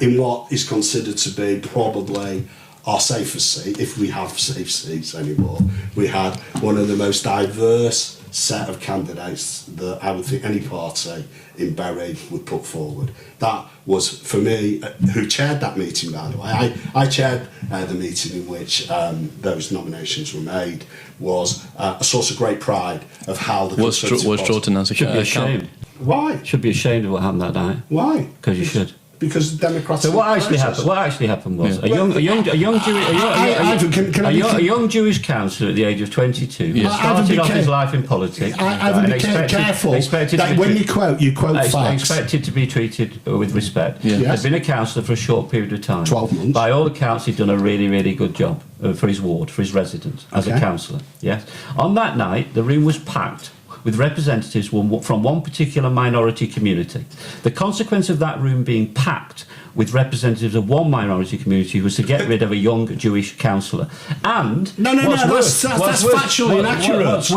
Speaker 2: in what is considered to be probably our safest seat, if we have safe seats anymore, we had one of the most diverse set of candidates that I would think any party in Bury would put forward. That was, for me, who chaired that meeting, by the way. I chaired the meeting in which those nominations were made, was a source of great pride of how the Conservative
Speaker 3: Was Jordan as a
Speaker 1: Should be ashamed.
Speaker 2: Why?
Speaker 1: Should be ashamed of what happened that night.
Speaker 2: Why?
Speaker 1: Because you should.
Speaker 2: Because the Democratic...
Speaker 1: So what actually happened was a young Jewish councillor at the age of 22 started off his life in politics.
Speaker 2: Ivan, be careful. When you quote facts.
Speaker 1: Expected to be treated with respect.
Speaker 3: Yeah.
Speaker 1: Had been a councillor for a short period of time.
Speaker 2: 12 months.
Speaker 1: By all accounts, he'd done a really, really good job for his ward, for his residents as a councillor. Yes. On that night, the room was packed with representatives from one particular minority community. The consequence of that room being packed with representatives of one minority community was to get rid of a young Jewish councillor. And
Speaker 2: that's factually inaccurate.
Speaker 1: What's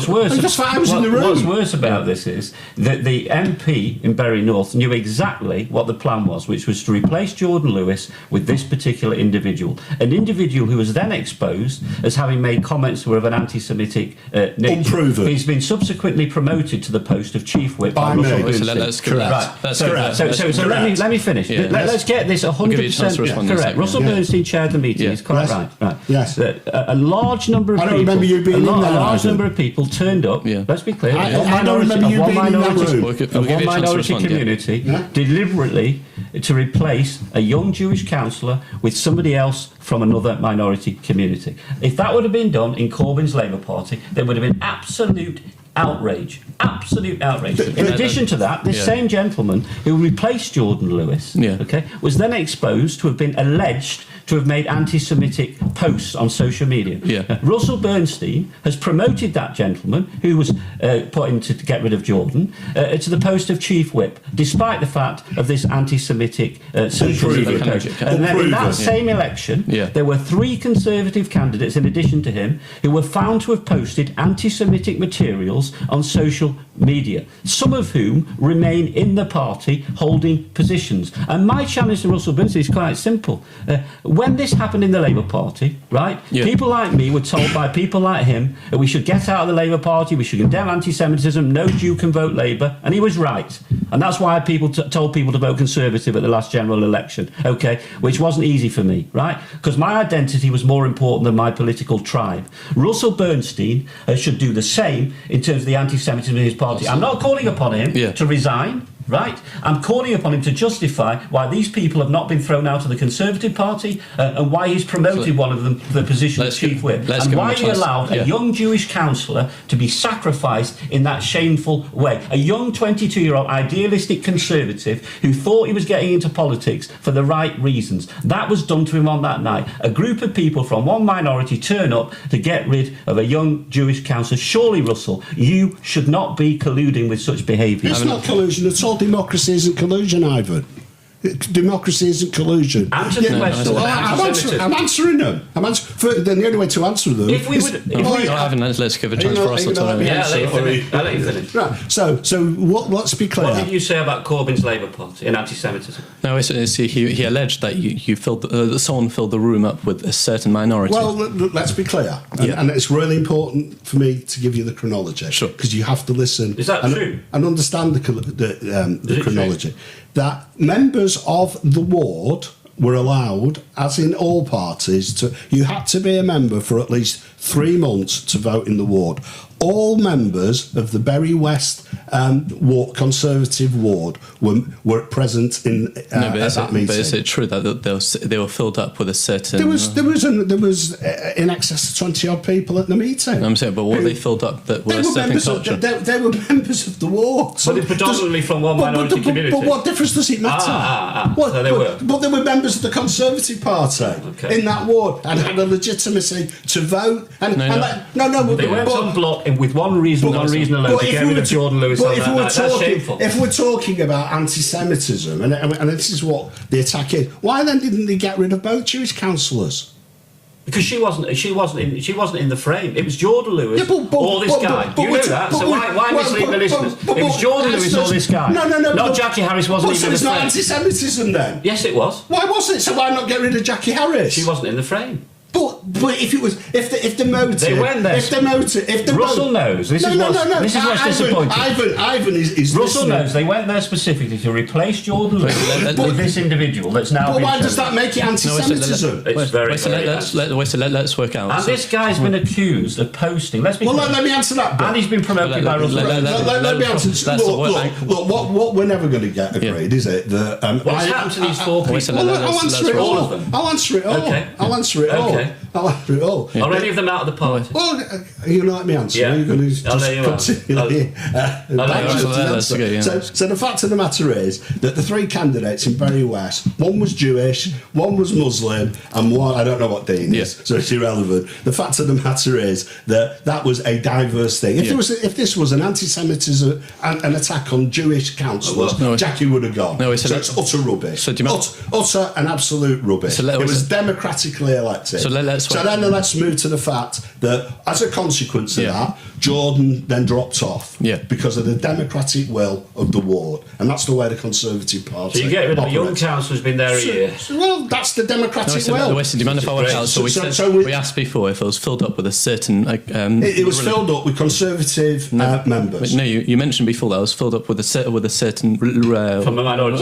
Speaker 1: worse?
Speaker 2: I was in the room.
Speaker 1: What's worse about this is that the MP in Bury North knew exactly what the plan was, which was to replace Jordan Lewis with this particular individual, an individual who was then exposed as having made comments that were of an anti-Semitic nature.
Speaker 2: Unproven.
Speaker 1: He's been subsequently promoted to the post of chief whip by Russell Bernstein. Let me finish. Let's get this 100% correct. Russell Bernstein chaired the meeting. He's quite right.
Speaker 2: Yes.
Speaker 1: A large number of people.
Speaker 2: I don't remember you being in there.
Speaker 1: A large number of people turned up.
Speaker 3: Yeah.
Speaker 1: Let's be clear.
Speaker 2: I don't remember you being in that room.
Speaker 1: One minority community deliberately to replace a young Jewish councillor with somebody else from another minority community. If that would have been done in Corbyn's Labour Party, there would have been absolute outrage. In addition to that, this same gentleman who replaced Jordan Lewis, was then exposed to have been alleged to have made anti-Semitic posts on social media.
Speaker 3: Yeah.
Speaker 1: Russell Bernstein has promoted that gentleman, who was put in to get rid of Jordan, to the post of chief whip, despite the fact of this anti-Semitic social media post. And then in that same election, there were 3 Conservative candidates, in addition to him, who were found to have posted anti-Semitic materials on social media, some of whom remain in the party holding positions. And my challenge to Russell Bernstein is quite simple. When this happened in the Labour Party, right, people like me were told by people like him that we should get out of the Labour Party, we should condemn anti-Semitism, no Jew can vote Labour, and he was right. And that's why people told people to vote Conservative at the last general election, okay, which wasn't easy for me, right, because my identity was more important than my political tribe. Russell Bernstein should do the same in terms of the anti-Semitism in his party. I'm not calling upon him to resign. Right? I'm calling upon him to justify why these people have not been thrown out of the Conservative Party and why he's promoted one of them to the position of chief whip, and why he allowed a young Jewish councillor to be sacrificed in that shameful way. A young 22-year-old idealistic Conservative who thought he was getting into politics for the right reasons. That was done to him on that night. A group of people from one minority turn up to get rid of a young Jewish councillor. Surely, Russell, you should not be colluding with such behaviour.
Speaker 2: It's not collusion at all. Democracy isn't collusion, Ivan. Democracy isn't collusion.
Speaker 1: Answer the question.
Speaker 2: I'm answering them. Then the only way to answer them.
Speaker 1: If we would,
Speaker 3: Ivan, let's give a chance for us to
Speaker 1: I'll let you finish.
Speaker 2: Right. So let's be clear.
Speaker 1: What did you say about Corbyn's Labour Party in anti-Semitism?
Speaker 3: No, he alleged that you filled someone filled the room up with a certain minority.
Speaker 2: Well, let's be clear, and it's really important for me to give you the chronology,
Speaker 3: sure,
Speaker 2: because you have to listen.
Speaker 1: Is that true?
Speaker 2: And understand the chronology. True? That members of the ward were allowed, as in all parties, you had to be a member for at least 3 months to vote in the ward. All members of the Bury West Conservative ward were present in at that meeting.
Speaker 3: But is it true that they were filled up with a certain?
Speaker 2: There was in excess of 20 odd people at the meeting.
Speaker 3: I'm saying, but what they filled up that were a certain culture.
Speaker 2: They were members of the ward.
Speaker 1: So they're predominantly from one minority community.
Speaker 2: But what difference does it matter?
Speaker 1: So they were.
Speaker 2: But they were members of the Conservative Party in that ward and had a legitimacy to vote.
Speaker 1: They went on block with one reason alone, to get rid of Jordan Lewis on that night. That's shameful.
Speaker 2: If we're talking about anti-Semitism, and this is what the attack is, why then didn't they get rid of both Jewish councillors?
Speaker 1: Because she wasn't in the frame. It was Jordan Lewis or this guy. You know that. So why mislead the listeners? It was Jordan Lewis or this guy. No, Jackie Harris wasn't even in the frame.
Speaker 2: So it's not anti-Semitism then?
Speaker 1: Yes, it was.
Speaker 2: Why was it? So why not get rid of Jackie Harris?
Speaker 1: She wasn't in the frame.
Speaker 2: But if the motive,
Speaker 1: they went there. Russell knows. This is what's disappointing.
Speaker 2: Ivan is.
Speaker 1: Russell knows they went there specifically to replace Jordan Lewis with this individual that's now.
Speaker 2: But why does that make it anti-Semitism?
Speaker 1: It's very.
Speaker 3: Let's work out.
Speaker 1: And this guy's been accused of posting. Let
Speaker 2: me answer that.
Speaker 1: And he's been promoted by Russell.
Speaker 2: Let me answer. Look, what we're never going to get agreed, is it?
Speaker 1: What's happened to these 4 people?
Speaker 2: I'll answer it all. I'll answer it all. I'll answer it all. I'll answer it all.
Speaker 1: Are any of them out of the party?
Speaker 2: Well, you let me answer. You're going to just continue. So the fact of the matter is that the 3 candidates in Bury West, one was Jewish, one was Muslim, and one, I don't know what Dean is, so it's irrelevant. The fact of the matter is that was a diverse thing. If this was an anti-Semitism, an attack on Jewish councillors, Jackie would have gone. So it's utter rubbish. Utter and absolute rubbish. It was democratically elected. So then let's move to the fact that as a consequence of that, Jordan then dropped off because of the democratic will of the ward, and that's the way the Conservative Party.
Speaker 1: So you get rid of a young councillor who's been there a year.
Speaker 2: Well, that's the democratic will.
Speaker 3: Do you mind if I work out? So we asked before if it was filled up with a certain.
Speaker 2: It was filled up with Conservative members.
Speaker 3: No, you mentioned before that it was filled up with a certain.
Speaker 1: From a minority.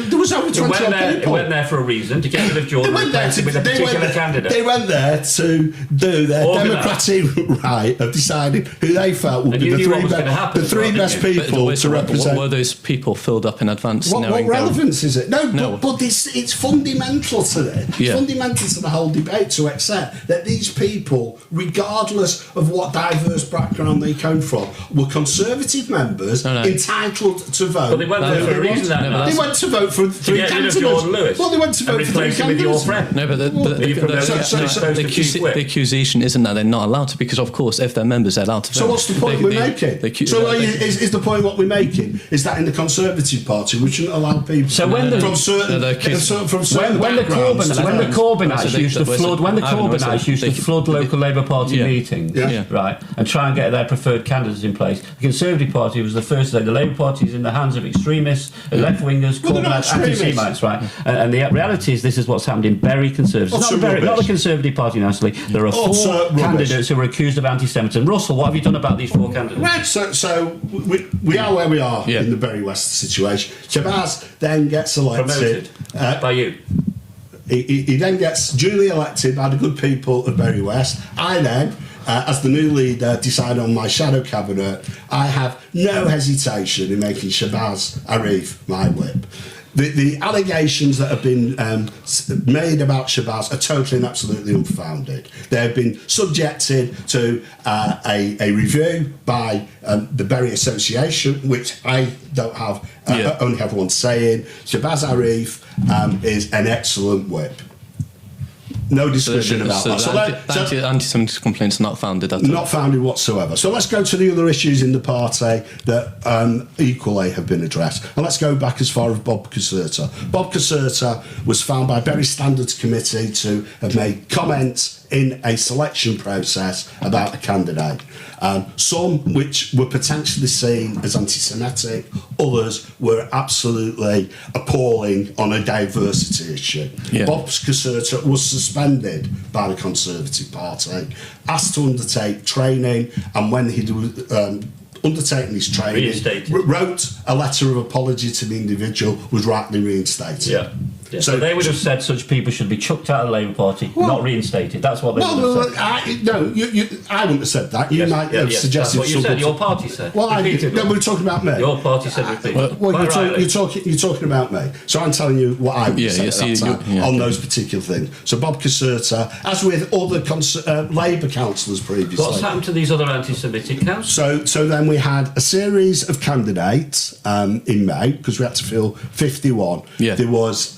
Speaker 2: There was over 20 people.
Speaker 1: It went there for a reason, to get rid of Jordan, replace it with a particular candidate. candidate.
Speaker 2: They went there to do their
Speaker 1: Organised.
Speaker 2: democratic right of deciding who they felt would
Speaker 1: And
Speaker 2: be
Speaker 1: you
Speaker 2: the
Speaker 1: knew what
Speaker 2: three,
Speaker 1: was gonna happen
Speaker 2: the
Speaker 1: as
Speaker 2: three
Speaker 1: well,
Speaker 2: best
Speaker 1: didn't you?
Speaker 2: people to represent.
Speaker 3: Were those people filled up in advance?
Speaker 2: What
Speaker 3: knowing
Speaker 2: relevance is it?
Speaker 3: No.
Speaker 2: But it's fundamental to it. It's
Speaker 3: Yeah.
Speaker 2: fundamental to the whole debate to accept that these people, regardless of what diverse background they come from, were Conservative members entitled to vote.
Speaker 1: But they went there for a reason.
Speaker 2: They went to vote for three
Speaker 1: get rid of
Speaker 2: candidates.
Speaker 1: Jordan Lewis
Speaker 2: Well, they went to
Speaker 1: and
Speaker 2: vote for three
Speaker 1: replace him with your
Speaker 2: candidates.
Speaker 1: friend.
Speaker 3: No, but the accusation isn't that they're not allowed to, because of course, if they're members, they're allowed to vote.
Speaker 2: So what's the point we're making? Is the point what we're making is that in the Conservative Party we shouldn't allow people
Speaker 1: So when the-
Speaker 2: from certain
Speaker 1: When the Corbynites used to flood local Labour Party
Speaker 3: Yeah.
Speaker 1: meetings,
Speaker 2: Yeah.
Speaker 1: right, and try and get their preferred candidates in place, the Conservative Party was the first to say the Labour Party is in the hands of extremists, left-wingers,
Speaker 2: Well, they're not
Speaker 1: Corbynites, anti-Semites, right? And the reality is this is what's happened in Bury Conservatives.
Speaker 2: Also
Speaker 1: Not the
Speaker 2: rubbish.
Speaker 1: Conservative Party, nationally. There are
Speaker 2: Also
Speaker 1: four
Speaker 2: rubbish.
Speaker 1: candidates who are accused of anti-Semitism. Russell, what have you done about these four candidates?
Speaker 2: Right, so we are where we are
Speaker 3: Yeah.
Speaker 2: in the Bury West situation. Shabazz then gets elected.
Speaker 1: Promoted by you.
Speaker 2: He then gets duly elected by the good people of Bury West. I then, as the new leader, decide on my shadow cabinet. I have no hesitation in making Shabazz Arif my whip. The allegations that have been made about Shabazz are totally and absolutely unfounded. They have been subjected to a review by the Bury Association, which I don't have, only have one saying. Shabazz Arif is an excellent whip. No discussion about that.
Speaker 3: The anti-Semitic complaints are not founded at all.
Speaker 2: Not founded whatsoever. So let's go to the other issues in the party that equally have been addressed. And let's go back as far as Bob Caserta. Bob Caserta was found by Bury Standards Committee to have made comments in a selection process about a candidate. Some which were potentially seen as anti-Semitic, others were absolutely appalling on a diversity issue.
Speaker 3: Yeah.
Speaker 2: Bob Caserta was suspended by the Conservative Party, asked to undertake training, and when he was undertaking his training, wrote a letter of apology to the individual, was rightly reinstated.
Speaker 1: Yeah. Yeah. So they would have said such people should be chucked out of the Labour Party, not reinstated. That's what they would have said.
Speaker 2: I wouldn't have said that. You might have suggested
Speaker 1: that's what you said. Your party said.
Speaker 2: Well, we're talking about me.
Speaker 1: Your party said repeatedly.
Speaker 2: Well, you're talking about me. So I'm telling you what I would say at that time on those particular things. So Bob Caserta, as with other Labour councillors previously.
Speaker 1: What's happened to these other anti-Semitic councillors?
Speaker 2: So then we had a series of candidates in May, because we had to fill 51.
Speaker 3: Yeah.
Speaker 2: There was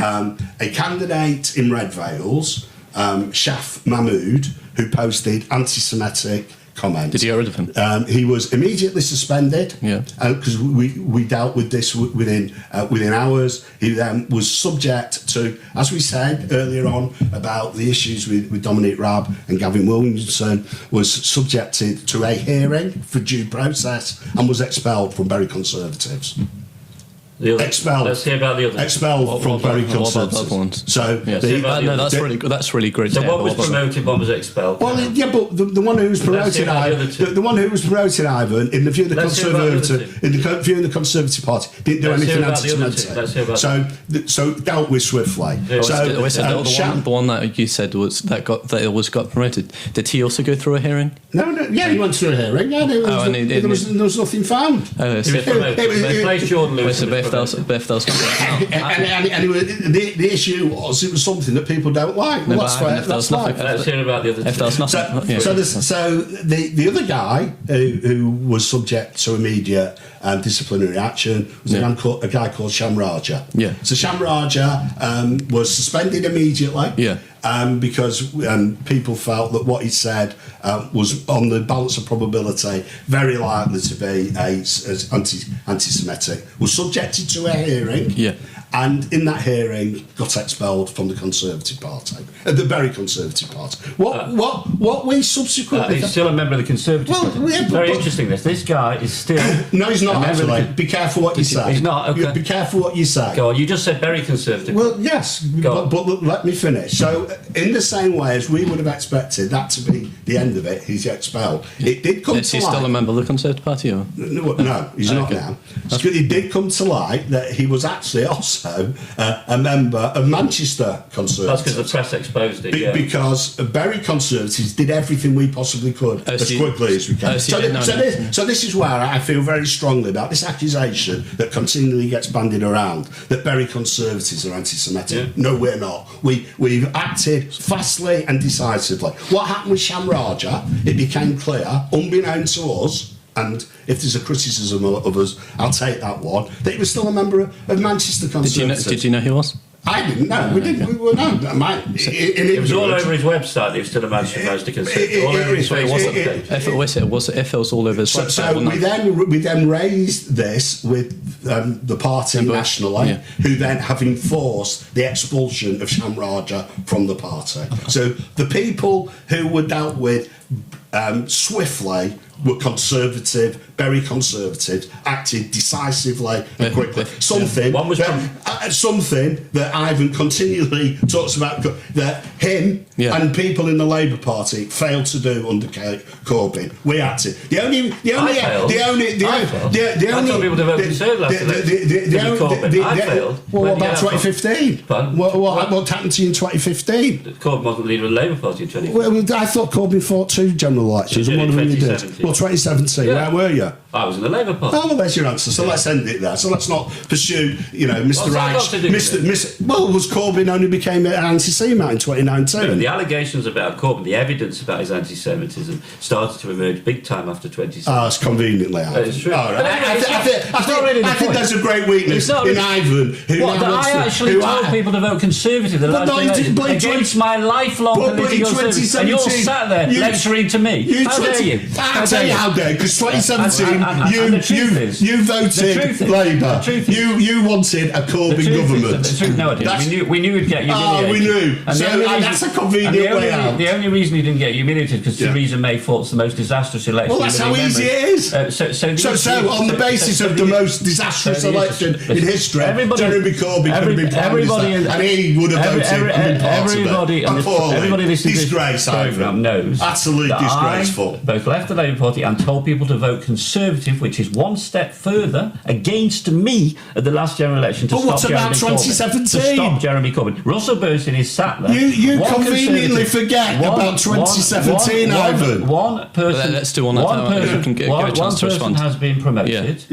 Speaker 2: a candidate in Red Vales, Shaf Mahmood, who posted anti-Semitic comments.
Speaker 3: Did you get rid of him?
Speaker 2: He was immediately suspended.
Speaker 3: Yeah.
Speaker 2: Because we dealt with this within hours. He then was subject to, as we said earlier on about the issues with Dominic Raab and Gavin Williamson, was subjected to a hearing for due process and was expelled from Bury Conservatives. Expelled.
Speaker 1: Let's hear about the others.
Speaker 2: Expelled from Bury Conservatives. So
Speaker 3: that's really great.
Speaker 1: So what was promoted? What was expelled?
Speaker 2: Well, yeah, but the one who was promoted, the one who was promoted, Ivan, in the view of the Conservative Party, didn't do anything anti-Semitic. So dealt with swiftly.
Speaker 3: The one that you said that got promoted. Did he also go through a hearing?
Speaker 2: No, yeah, he went through a hearing. Yeah, there was nothing found.
Speaker 1: They placed Jordan Lewis.
Speaker 2: The issue was it was something that people don't like. Well, that's fine.
Speaker 1: Let's hear about the other two.
Speaker 3: If there's nothing,
Speaker 2: so the other guy who was subject to immediate disciplinary action was a guy called Sham Raja.
Speaker 3: Yeah.
Speaker 2: So Sham Raja was suspended immediately.
Speaker 3: Yeah.
Speaker 2: Because people felt that what he said was, on the balance of probability, very likely to be anti-Semitic. Was subjected to a hearing, and in that hearing got expelled from the Conservative Party, the Bury Conservative Party. What we subsequently...
Speaker 1: He's still a member of the Conservative Party. It's very interesting. This guy is still...
Speaker 2: No, he's not, actually. Be careful what you say.
Speaker 1: He's not? Okay.
Speaker 2: Be careful what you say.
Speaker 1: Go on, you just said Bury Conservative.
Speaker 2: Well, yes, but let me finish. So, in the same way as we would have expected that to be the end of it, he's expelled. It did come to light...
Speaker 3: Is he still a member of the Conservative Party? Or?
Speaker 2: No, he's not now. It did come to light that he was actually also also a member of Manchester Conservatives.
Speaker 1: That's because the press exposed it.
Speaker 2: Because Bury Conservatives did everything we possibly could as quickly as we can. So this is where I feel very strongly about this accusation that continually gets bandied around that Bury Conservatives are anti-Semitic.
Speaker 1: Yeah.
Speaker 2: No, we're not. We've acted fastly and decisively. What happened with Shamraja? It became clear, unbeknown to us. And if there's a criticism of us, I'll take that one. That he was still a member of Manchester Conservatives.
Speaker 3: Did you know he was?
Speaker 2: I didn't know. We didn't. We were no.
Speaker 1: It was all over his website. He was still a Manchester Conservative. All over his Facebook.
Speaker 3: If it was all over his website.
Speaker 2: So we then raised this with the party nationally, who then have enforced the expulsion of Shamraja from the party. So the people who were dealt with swiftly were conservative, very conservative, acted decisively and quickly. Something that Ivan continually talks about that him and people in the Labour Party failed to do under Corbyn. We acted. The only What about 2015? What happened to you in 2015?
Speaker 1: Corbyn wasn't leader of the Labour Party in 2015.
Speaker 2: Well, I thought Corbyn fought 2 general elections, and one of them you did. Well, 2017. Where were you?
Speaker 1: I was in the Labour Party.
Speaker 2: Oh, well, there's your answer. So let's end it there. So let's not pursue, Mr. Reich. Well, was Corbyn only became an anti-Semite in 2019?
Speaker 1: No, the allegations about Corbyn, the evidence about his anti-Semitism, started to emerge big time after 2017.
Speaker 2: Oh, it's conveniently out.
Speaker 1: It's true.
Speaker 2: Right. I think there's a great weakness in Ivan.
Speaker 1: I actually told people to vote Conservative against my lifelong political service, and you're sat there lecturing to me. How dare you?
Speaker 2: I'll tell you how dare, because 2017 you voted Labour. You wanted a Corbyn government.
Speaker 1: No, I didn't. We knew we'd get humiliated.
Speaker 2: We knew. So that's a convenient way out.
Speaker 1: The only reason he didn't get humiliated because Theresa May fought the most disastrous election.
Speaker 2: Well, that's how easy it is. So on the basis of the most disastrous election in history, Jeremy Corbyn could have been Prime Minister, and he would have voted and been part of it.
Speaker 1: Everybody listening to
Speaker 2: this
Speaker 1: programme knows
Speaker 2: absolutely disgraceful.
Speaker 1: Both left the Labour Party and told people to vote Conservative, which is one step further against me at the last general election to stop Jeremy Corbyn. To stop Jeremy Corbyn. Russell Bernstein is sat there.
Speaker 2: You conveniently forget about 2017, Ivan.
Speaker 1: One person.
Speaker 3: Let's do one
Speaker 1: has been promoted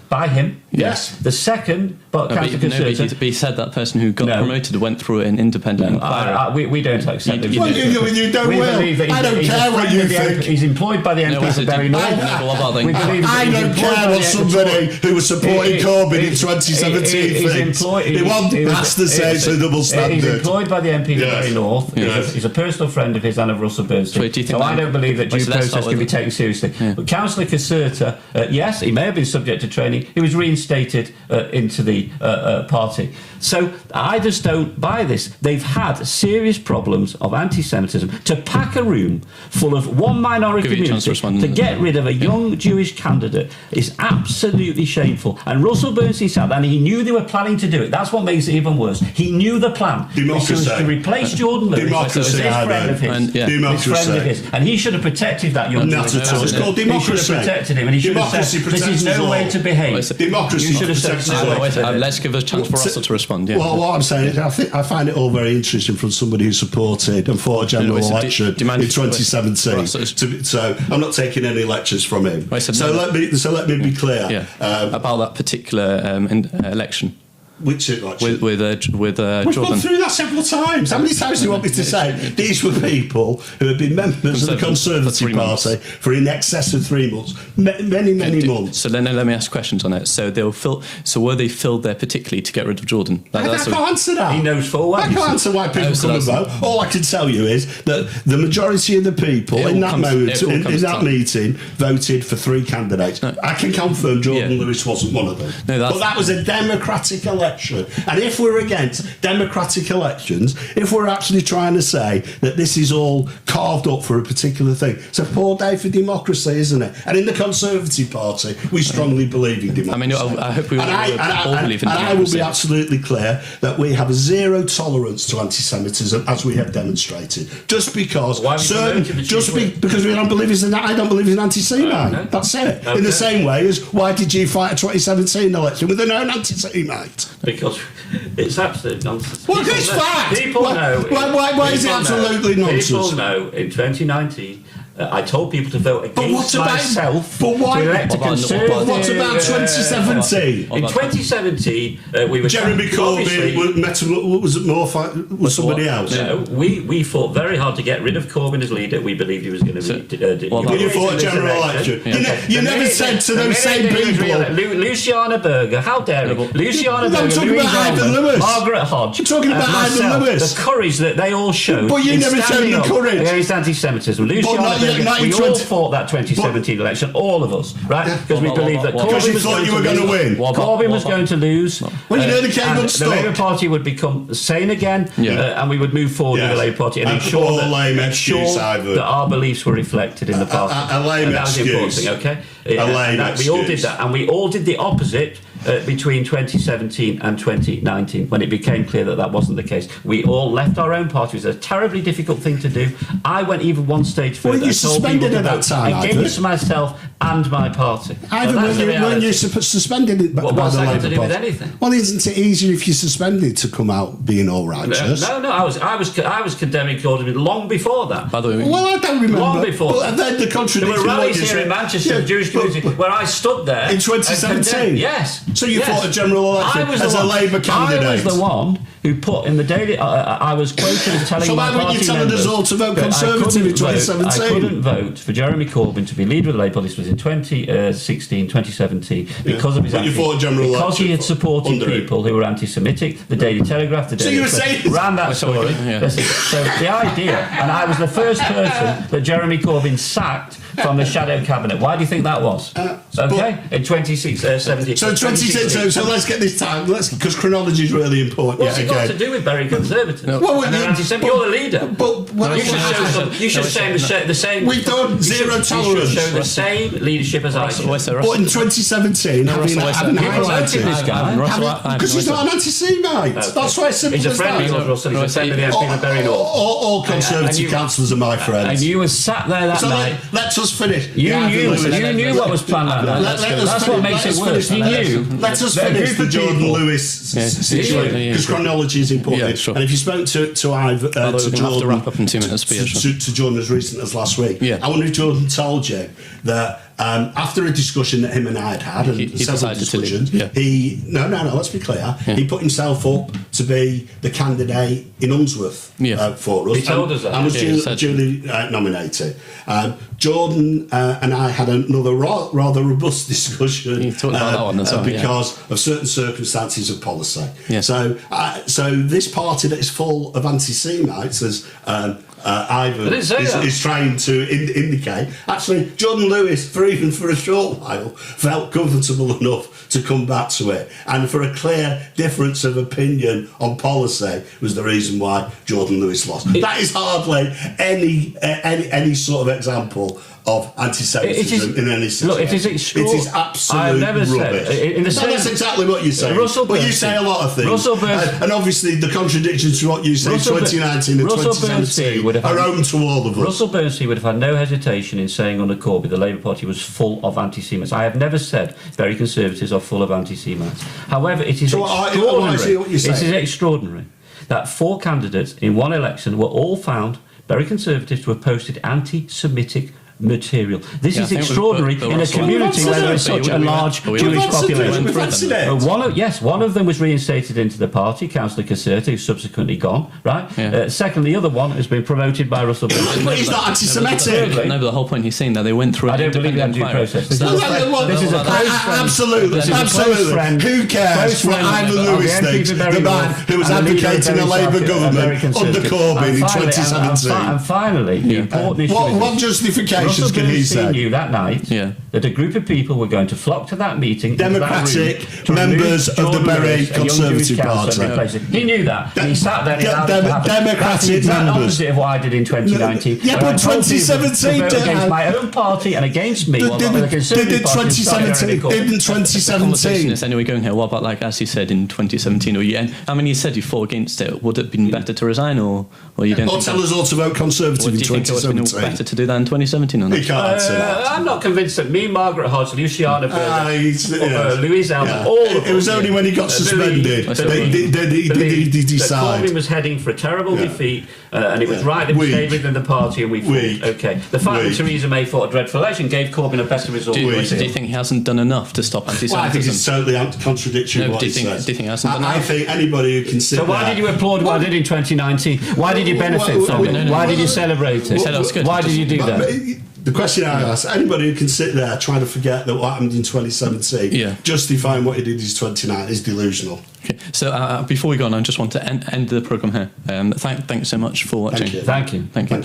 Speaker 1: by him.
Speaker 2: Yes.
Speaker 1: The second, but
Speaker 3: he said that person who got promoted went through an independent inquiry.
Speaker 1: We don't accept it.
Speaker 2: You don't will. I don't care what you think.
Speaker 1: He's employed by the MP for Bury North.
Speaker 2: I don't care what somebody who was supporting Corbyn in 2017 thinks. He wants to say it's a double standard.
Speaker 1: He's employed by the MP for Bury North. He's a personal friend of his and of Russell Bernstein. So I don't believe that due process can be taken seriously. But Councillor Caserta, yes, he may have been subject to training. He was reinstated into the party. So I just don't buy this. They've had serious problems of anti-Semitism. To pack a room full of one minority community to get rid of a young Jewish candidate is absolutely shameful. And Russell Bernstein said that, and he knew they were planning to do it. That's what makes it even worse. He knew the plan. Which was to replace Jordan Lewis as his friend of his. And he should have protected that young Jewish candidate.
Speaker 2: It's called democracy.
Speaker 1: He should have protected him, and he should have said, this is no way to behave.
Speaker 2: Democracy.
Speaker 1: You should have said,
Speaker 3: let's give a chance for Russell to respond.
Speaker 2: Well, what I'm saying is I find it all very interesting from somebody who supported and fought a general election in 2017. So I'm not taking any lectures from him. So let me be clear
Speaker 3: about that particular election.
Speaker 2: Which election?
Speaker 3: With
Speaker 2: We've
Speaker 3: Jordan.
Speaker 2: gone through that several times. How many times do you want me to say? These were people who had been members of the Conservative Party for in excess of 3 months, many months.
Speaker 3: So then let me ask questions on it. So were they filled there particularly to get rid of Jordan?
Speaker 2: I can't answer that.
Speaker 1: He knows full well.
Speaker 2: I can't answer why people come and vote. All I can tell you is that the majority of the people in that meeting voted for 3 candidates. No. I can confirm Jordan Lewis wasn't one of them. But that was a democratic election. And if we're against democratic elections, if we're actually trying to say that this is all carved up for a particular thing, it's a poor day for democracy, isn't it? And in the Conservative Party, we strongly believe in democracy.
Speaker 3: I mean, I hope we all believe in democracy. And I will be absolutely clear that we have zero tolerance to anti-Semitism, as we have demonstrated. Just because because we don't believe I don't believe he's an anti-Semite. Okay. That's it. Okay. In the same way as why did you fight a 2017 election with a known anti-Semite?
Speaker 1: Because it's absolute nonsense.
Speaker 2: Well, it's fact.
Speaker 1: People know.
Speaker 2: Why is it absolutely nonsense?
Speaker 1: People know in 2019. I told people to vote against myself
Speaker 2: But why?
Speaker 1: to elect a Conservative.
Speaker 2: What about 2017?
Speaker 1: In 2017, we were
Speaker 2: Jeremy Corbyn was somebody else.
Speaker 1: No, we fought very hard to get rid of Corbyn as leader. We believed he was going to be.
Speaker 2: But you fought a general election. You never said to those same people.
Speaker 1: Luciana Berger, how dare you? Luciana Berger,
Speaker 2: I'm talking
Speaker 1: Louise
Speaker 2: about Ivan
Speaker 1: Elman,
Speaker 2: Lewis.
Speaker 1: Margaret Hodge.
Speaker 2: I'm talking about
Speaker 1: myself,
Speaker 2: Ivan Lewis.
Speaker 1: The courage that they all showed.
Speaker 2: But you
Speaker 1: in
Speaker 2: never showed
Speaker 1: standing
Speaker 2: the
Speaker 1: up
Speaker 2: courage
Speaker 1: against anti-Semitism. Luciana Berger, we all fought that 2017 election, all of us, right? Because we believed that Corbyn was going to win. Corbyn was going to lose.
Speaker 2: Well, you nearly came unstuck.
Speaker 1: The Labour Party would become sane again, and we would move forward with the Labour Party and ensure that our beliefs were reflected in the party.
Speaker 2: A lame
Speaker 1: that was the important thing, okay? We all did that, and we all did the opposite between 2017 and 2019 when it became clear that that wasn't the case. We all left our own party. It was a terribly difficult thing to do. I went even one stage further.
Speaker 2: Well, you suspended at that time,
Speaker 1: against myself and my party.
Speaker 2: Weren't you suspended by the
Speaker 1: What's that got
Speaker 2: Labour
Speaker 1: to do with
Speaker 2: Party?
Speaker 1: anything?
Speaker 2: Well, isn't it easier if you're suspended to come out being all righteous?
Speaker 1: No. I was condemning Corbyn long before that.
Speaker 3: By the way,
Speaker 2: well, I don't remember.
Speaker 1: Long before.
Speaker 2: But then the contradiction.
Speaker 1: There were rallies here in Manchester, the Jewish community, where I stood there
Speaker 2: in 2017.
Speaker 1: Yes.
Speaker 2: So you fought a general election as a Labour candidate.
Speaker 1: I was the one who put in the Daily. I was quoted as telling my party members. So why weren't you telling us all to vote Conservative in 2017?
Speaker 3: I
Speaker 1: couldn't vote for Jeremy Corbyn to be leader of the Labour Party. This was in 2016, 2017, because of his because he had supported people who were anti-Semitic. The Daily Telegraph, the Daily Press ran that story. So the idea, and I was the first person that Jeremy Corbyn sacked from the shadow cabinet. Why do you think that was? In 2017.
Speaker 2: So 2016. So let's get this time. Because chronology is really important.
Speaker 1: What's it got to do with very conservative? You're the leader. You should show the same.
Speaker 2: We've done zero tolerance.
Speaker 1: You should show the same leadership as I should.
Speaker 2: But in 2017, having highlighted
Speaker 1: this guy,
Speaker 2: because he's not an anti-Semite. That's why it's simple as that.
Speaker 1: He's a friend of yours, Russell. He's a friend of the MP for Berry North.
Speaker 2: All Conservative councillors are my friends.
Speaker 1: And you were sat there that night.
Speaker 2: Let us finish.
Speaker 1: You knew what was planned that night. That's what makes it worse. You knew.
Speaker 2: Let us finish the Jordan Lewis situation, because chronology is important. And if you spoke to Jordan,
Speaker 3: wrap up in 2 minutes.
Speaker 2: To Jordan as recent as last week, I wonder if Jordan told you that after a discussion that him and I had and
Speaker 3: he
Speaker 2: several discussions,
Speaker 3: no,
Speaker 2: let's be clear, he put himself up to be the candidate in Unsworth for us.
Speaker 1: He told us that.
Speaker 2: And was duly nominated. Jordan and I had another rather robust discussion because of certain circumstances of policy. So this party that is full of anti-Semites, as Ivan is trying to indicate, actually Jordan Lewis, for a short while, felt comfortable enough to come back to it, and for a clear difference of opinion on policy was the reason why Jordan Lewis lost. That is hardly any sort of example of anti-Semitism in any situation.
Speaker 1: Look, it is extraordinary.
Speaker 2: It is absolute rubbish. That's exactly what you say. But you say a lot of things. And obviously the contradictions to what you say in 2019 and 2017 are own to all of us.
Speaker 1: Russell Bernstein would have had no hesitation in saying under Corbyn the Labour Party was full of anti-Semites. I have never said very Conservatives are full of anti-Semites. However, it is extraordinary that 4 candidates in one election were all found very Conservatives to have posted anti-Semitic material. This is extraordinary in a community where there is such a large Jewish population. One of them was reinstated into the party, Councillor Caserta, who's subsequently gone, right? Secondly, the other one has been promoted by Russell Bernstein.
Speaker 2: But he's not anti-Semitic.
Speaker 3: No, but the whole point he's saying that they went through.
Speaker 1: I don't believe that due process. This is a close friend.
Speaker 2: Absolutely. Who cares what Ivan Lewis thinks, the man who was advocating a Labour government under Corbyn in 2017?
Speaker 1: And finally, the important issue is
Speaker 2: what justification
Speaker 1: Russell
Speaker 2: can he say?
Speaker 1: knew that night that a group of people were going to flock to that meeting.
Speaker 2: Democratic members of the Bury Conservative Party.
Speaker 1: He knew that. And he sat there.
Speaker 2: Democratic members.
Speaker 1: Opposite of what I did in 2019.
Speaker 2: Yeah, but 2017
Speaker 1: against my own party and against me.
Speaker 2: Didn't 2017?
Speaker 3: Anyway, going here. What about, as he said in 2017? You said you fought against it. Would it have been better to resign, or you don't?
Speaker 2: Or tell us all to vote Conservative in 2017.
Speaker 3: Would you think it would have been better to do that in 2017? 2019 or not?
Speaker 2: He can't answer that.
Speaker 1: I'm not convinced that me, Margaret Hodge, Luciana Berger, Louise Allen, all of them.
Speaker 2: It was only when he got suspended that he decided.
Speaker 1: Corbyn was heading for a terrible defeat, and it was right that we stayed within the party and we fought. Okay. The fact that Theresa May fought a dreadful election gave Corbyn a better result.
Speaker 3: Do you think he hasn't done enough to stop anti-Semitism?
Speaker 2: Well, I think it's totally contradictory what he says.
Speaker 3: Do you think he hasn't done enough?
Speaker 2: I think anybody who can sit
Speaker 1: So why did you applaud what I did in 2019? Why did you benefit from it? Why did you celebrate it?
Speaker 3: said it was good.
Speaker 1: Why did you do that?
Speaker 2: The question I ask, anybody who can sit there trying to forget that what happened in 2017, justifying what he did in 2019 is delusional.
Speaker 3: Okay. So before we go on, I just want to end the programme here. Thanks so much for watching.
Speaker 2: Thank you.
Speaker 1: Thank you.